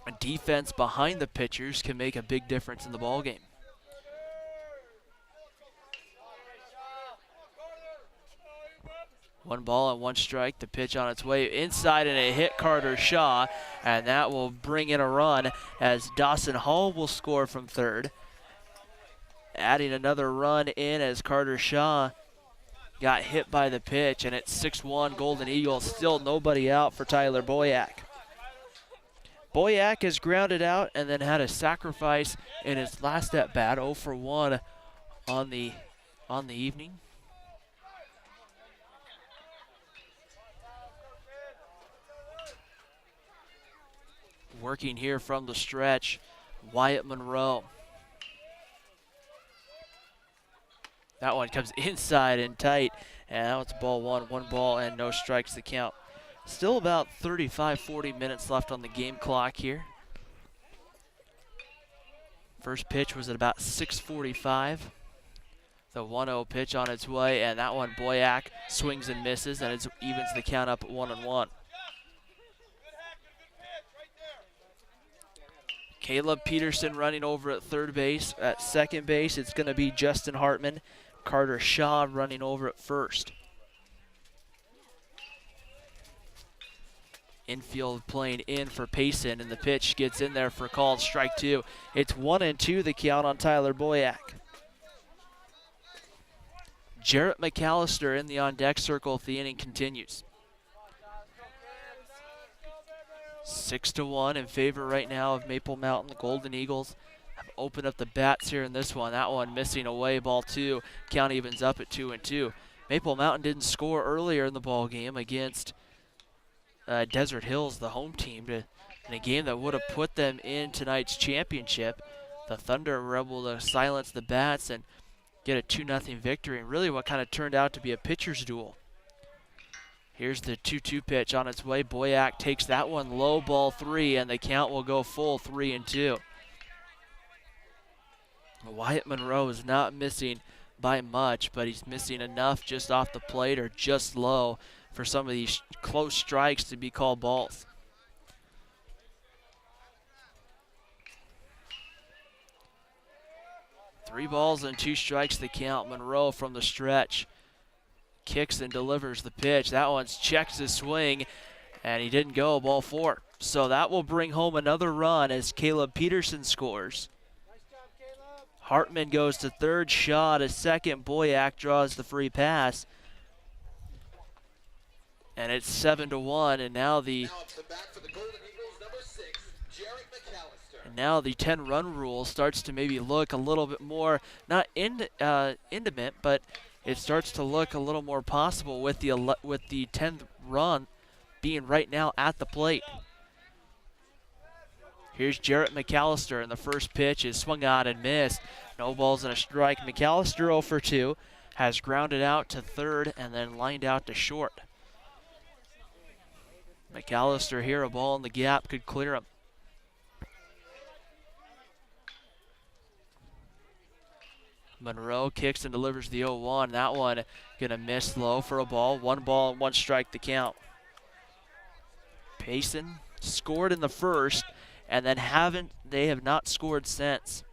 A defense behind the pitchers can make a big difference in the ball game. One ball and 1 strike. The pitch on its way inside, and it hit Carter Shaw, and that will bring in a run as Dawson Hall will score from third. Adding another run in as Carter Shaw got hit by the pitch, and it's 6-1 Golden Eagles. Still nobody out for Tyler Boyack. Boyack is grounded out and then had a sacrifice in his last at bat, 0 for 1 on the evening. Working here from the stretch, Wyatt Monroe. That one comes inside and tight, and now it's ball 1, 1 ball and no strikes to count. Still about 35-40 minutes left on the game clock here. First pitch was at about 6:45. The 1-0 pitch on its way, and that one Boyack swings and misses, and it evens the count up at 1-1. Caleb Peterson running over at third base. At second base, it's going to be Justin Hartman. Carter Shaw running over at first. Infield playing in for Payson, and the pitch gets in there for called strike 2. It's 1-2 the count on Tyler Boyack. Jarrett McAllister in the on-deck circle if the inning continues. 6-1 in favor right now of Maple Mountain. The Golden Eagles have opened up the bats here in this one. That one missing away, ball 2. Count evens up at 2-2. Maple Mountain didn't score earlier in the ball game against Desert Hills, the home team, in a game that would have put them in tonight's championship. The Thunder were able to silence the bats and get a 2-0 victory, and really what kind of turned out to be a pitcher's duel. Here's the 2-2 pitch on its way. Boyack takes that one low, ball 3, and the count will go full 3-2. Wyatt Monroe is not missing by much, but he's missing enough just off the plate or just low for some of these close strikes to be called balls. Three balls and 2 strikes the count. Monroe from the stretch kicks and delivers the pitch. That one's checked his swing, and he didn't go, ball 4. So that will bring home another run as Caleb Peterson scores. Nice job, Caleb. Hartman goes to third, Shaw to second. Boyack draws the free pass. And it's 7-1, and now the Now up to bat for the Golden Eagles, number 6, Jarrett McAllister. And now the 10-run rule starts to maybe look a little bit more, not intimate, but it starts to look a little more possible with the 10th run being right now at the plate. Here's Jarrett McAllister, and the first pitch is swung on and missed. No balls and a strike. McAllister 0 for 2. has grounded out to third and then lined out to short. McAllister here, a ball in the gap, could clear him. Monroe kicks and delivers the 0-1. That one gonna miss low for a ball. 1 ball and 1 strike to count. Payson scored in the first and then they have not scored since.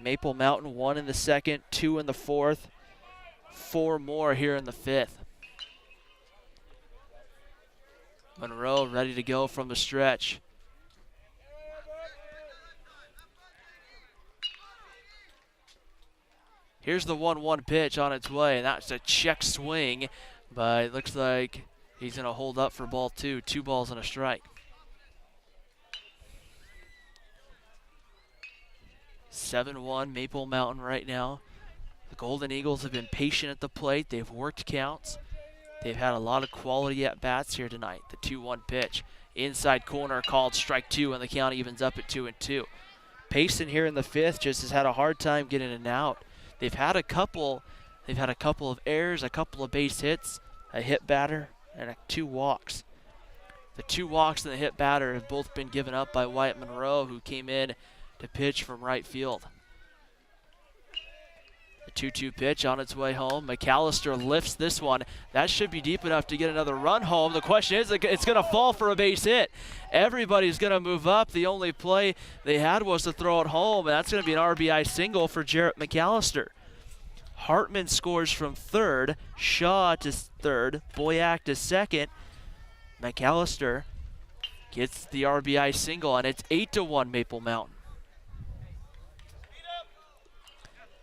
Maple Mountain 1 in the second, 2 in the fourth, 4 more here in the fifth. Monroe ready to go from the stretch. Here's the 1-1 pitch on its way, and that's a check swing, but it looks like he's going to hold up for ball 2. 2 balls and a strike. 7-1 Maple Mountain right now. The Golden Eagles have been patient at the plate. They've worked counts. They've had a lot of quality at-bats here tonight. The 2-1 pitch. Inside corner called strike 2, and the count evens up at 2-2. Payson here in the fifth just has had a hard time getting an out. They've had a couple of errors, a couple of base hits, a hit batter, and 2 walks. The 2 walks and the hit batter have both been given up by Wyatt Monroe, who came in to pitch from right field. The 2-2 pitch on its way home. McAllister lifts this one. That should be deep enough to get another run home. The question is, it's going to fall for a base hit. Everybody's going to move up. The only play they had was to throw it home, and that's going to be an RBI single for Jarrett McAllister. Hartman scores from third. Shaw to third. Boyack to second. McAllister gets the RBI single, and it's 8-1 Maple Mountain.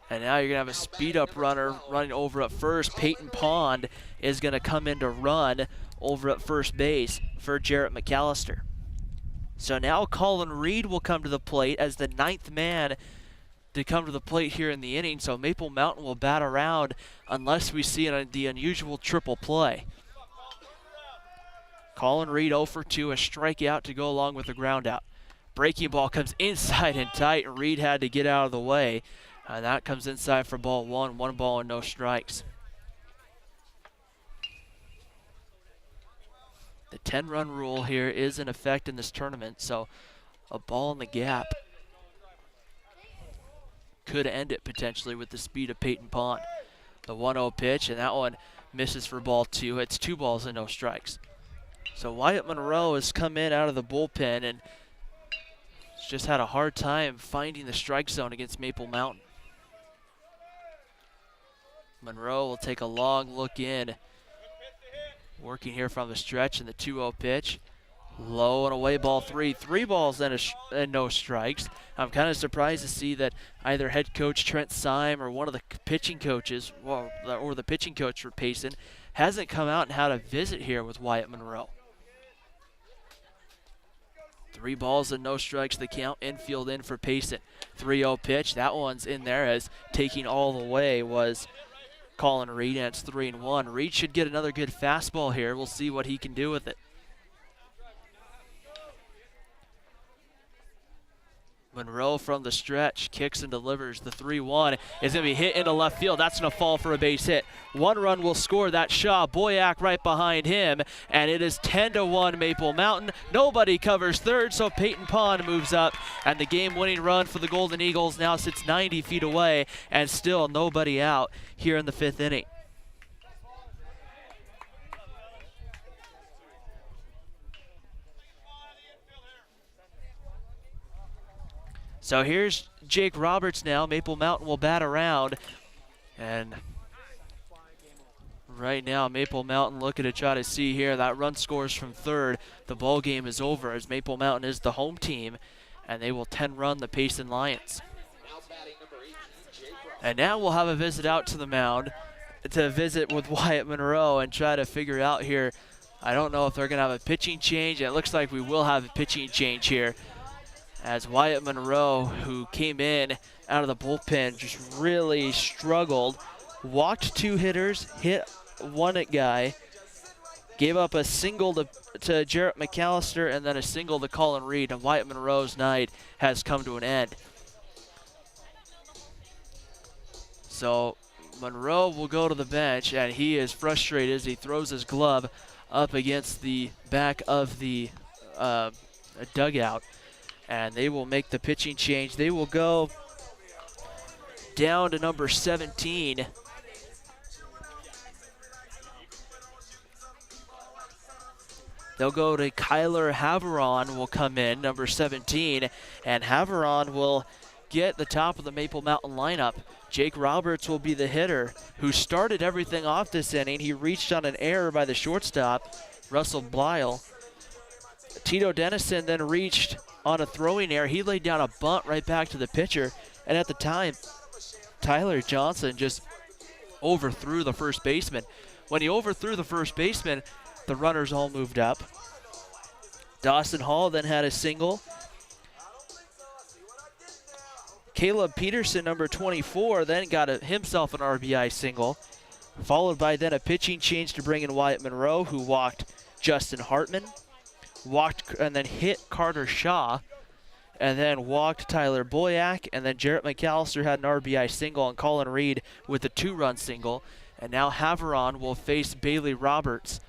And now you're going to have a speed-up runner running over at first. Peyton Pond is going to come in to run over at first base for Jarrett McAllister. So now Colin Reed will come to the plate as the 9th man to come to the plate here in the inning. So Maple Mountain will bat around unless we see the unusual triple play. Colin Reed 0 for 2, a strikeout to go along with the ground out. Breaking ball comes inside and tight, and Reed had to get out of the way. That comes inside for ball 1, 1 ball and no strikes. The 10-run rule here is in effect in this tournament, so a ball in the gap could end it potentially with the speed of Peyton Pond. The 1-0 pitch, and that one misses for ball 2. It's 2 balls and no strikes. So Wyatt Monroe has come in out of the bullpen and just had a hard time finding the strike zone against Maple Mountain. Monroe will take a long look in. Working here from the stretch in the 2-0 pitch. Low and away ball 3. 3 balls and no strikes. I'm kind of surprised to see that either head coach Trent Syme or one of the pitching coaches, or the pitching coach for Payson, hasn't come out and had a visit here with Wyatt Monroe. 3 balls and no strikes the count. Infield in for Payson. 3-0 pitch. That one's in there as taking all the way was Colin Reed, and it's 3-1. Reed should get another good fastball here. We'll see what he can do with it. Monroe from the stretch kicks and delivers. The 3-1 is going to be hit into left field. That's going to fall for a base hit. 1 run will score. That Shaw. Boyack right behind him, and it is 10-1 Maple Mountain. Nobody covers third, so Peyton Pond moves up, and the game-winning run for the Golden Eagles now sits 90 feet away, and still nobody out here in the 5th inning. So here's Jake Roberts now. Maple Mountain will bat around. And right now, Maple Mountain looking to try to see here. That run scores from third. The ball game is over as Maple Mountain is the home team, and they will 10-run the Payson Lions. And now we'll have a visit out to the mound to visit with Wyatt Monroe and try to figure out here. I don't know if they're going to have a pitching change. It looks like we will have a pitching change here, as Wyatt Monroe, who came in out of the bullpen, just really struggled. Walked 2 hitters, hit 1 guy, gave up a single to Jarrett McAllister, and then a single to Colin Reed, and Wyatt Monroe's night has come to an end. So Monroe will go to the bench, and he is frustrated as he throws his glove up against the back of the dugout. And they will make the pitching change. They will go down to number 17. They'll go to Kyler Haveron will come in, number 17, and Haveron will get the top of the Maple Mountain lineup. Jake Roberts will be the hitter who started everything off this inning. He reached on an error by the shortstop, Russell Blyle. Tito Dennison then reached on a throwing error. He laid down a bunt right back to the pitcher, and at the time, Tyler Johnson just overthrew the first baseman. When he overthrew the first baseman, the runners all moved up. Dawson Hall then had a single. Caleb Peterson, number 24, then got himself an RBI single, followed by then a pitching change to bring in Wyatt Monroe, who walked Justin Hartman, walked and then hit Carter Shaw, and then walked Tyler Boyack, and then Jarrett McAllister had an RBI single, and Colin Reed with a 2-run single. And now Haveron will face Bailey Roberts.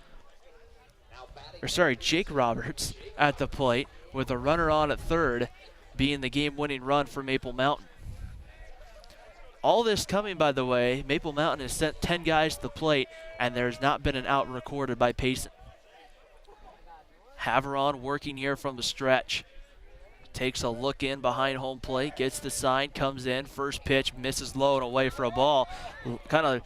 Jake Roberts at the plate with a runner on at third, being the game-winning run for Maple Mountain. All this coming, by the way, Maple Mountain has sent 10 guys to the plate, and there's not been an out recorded by Payson. Haveron working here from the stretch. Takes a look in behind home plate, gets the sign, comes in, first pitch, misses low and away for a ball. Kind of,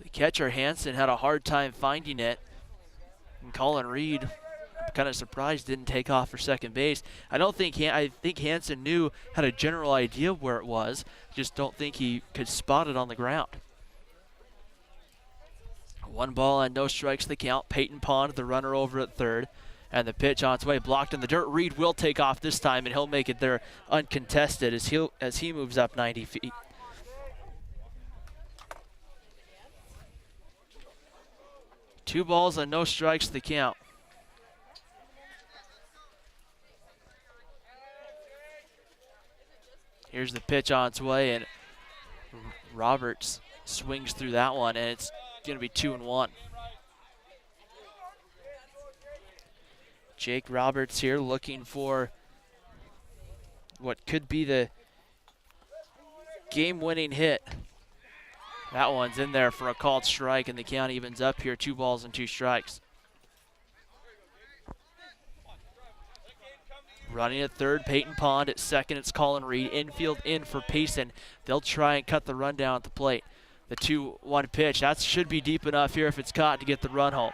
the catcher Hansen had a hard time finding it. And Colin Reed, kind of surprised, didn't take off for second base. I think Hansen knew, had a general idea where it was. Just don't think he could spot it on the ground. 1 ball and no strikes the count. Peyton Pond, the runner over at third. And the pitch on its way, blocked in the dirt. Reed will take off this time, and he'll make it there uncontested as he moves up 90 feet. Two balls and no strikes the count. Here's the pitch on its way, and Roberts swings through that one, and it's going to be 2-1. Jake Roberts here looking for what could be the game-winning hit. That one's in there for a called strike, and the count evens up here, 2 balls and 2 strikes. Running at third, Peyton Pond. At second, it's Colin Reed. Infield in for Payson. They'll try and cut the run down at the plate. The 2-1 pitch. That should be deep enough here if it's caught to get the run home.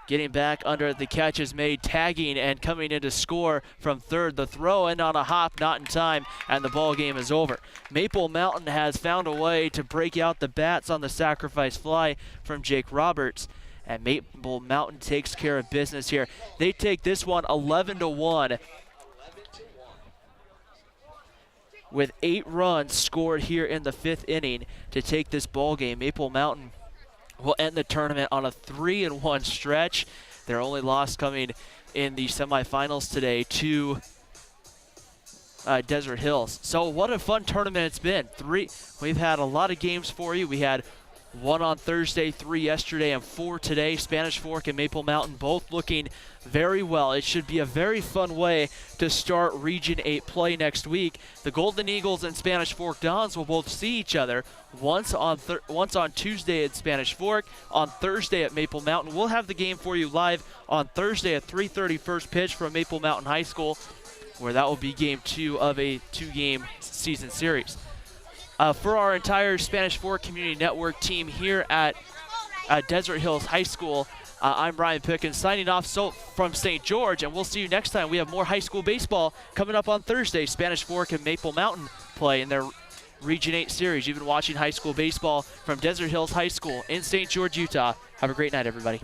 Getting back under the catch is made, tagging and coming in to score from third. The throw in on a hop, not in time, and the ball game is over. Maple Mountain has found a way to break out the bats on the sacrifice fly from Jake Roberts, and Maple Mountain takes care of business here. They take this one 11-1. With 8 runs scored here in the 5th inning to take this ball game. Maple Mountain will end the tournament on a 3-1 stretch. Their only loss coming in the semifinals today to Desert Hills. So what a fun tournament it's been. We've had a lot of games for you. We had 1 on Thursday, 3 yesterday, and 4 today. Spanish Fork and Maple Mountain both looking very well. It should be a very fun way to start Region 8 play next week. The Golden Eagles and Spanish Fork Dons will both see each other once on Tuesday at Spanish Fork, on Thursday at Maple Mountain. We'll have the game for you live on Thursday at 3:30 first pitch from Maple Mountain High School, where that will be game 2 of a 2-game season series. For our entire Spanish Fork Community Network team here at Desert Hills High School, I'm Ryan Pickens signing off from St. George, and we'll see you next time. We have more high school baseball coming up on Thursday. Spanish Fork and Maple Mountain play in their Region 8 series. You've been watching high school baseball from Desert Hills High School in St. George, Utah. Have a great night, everybody.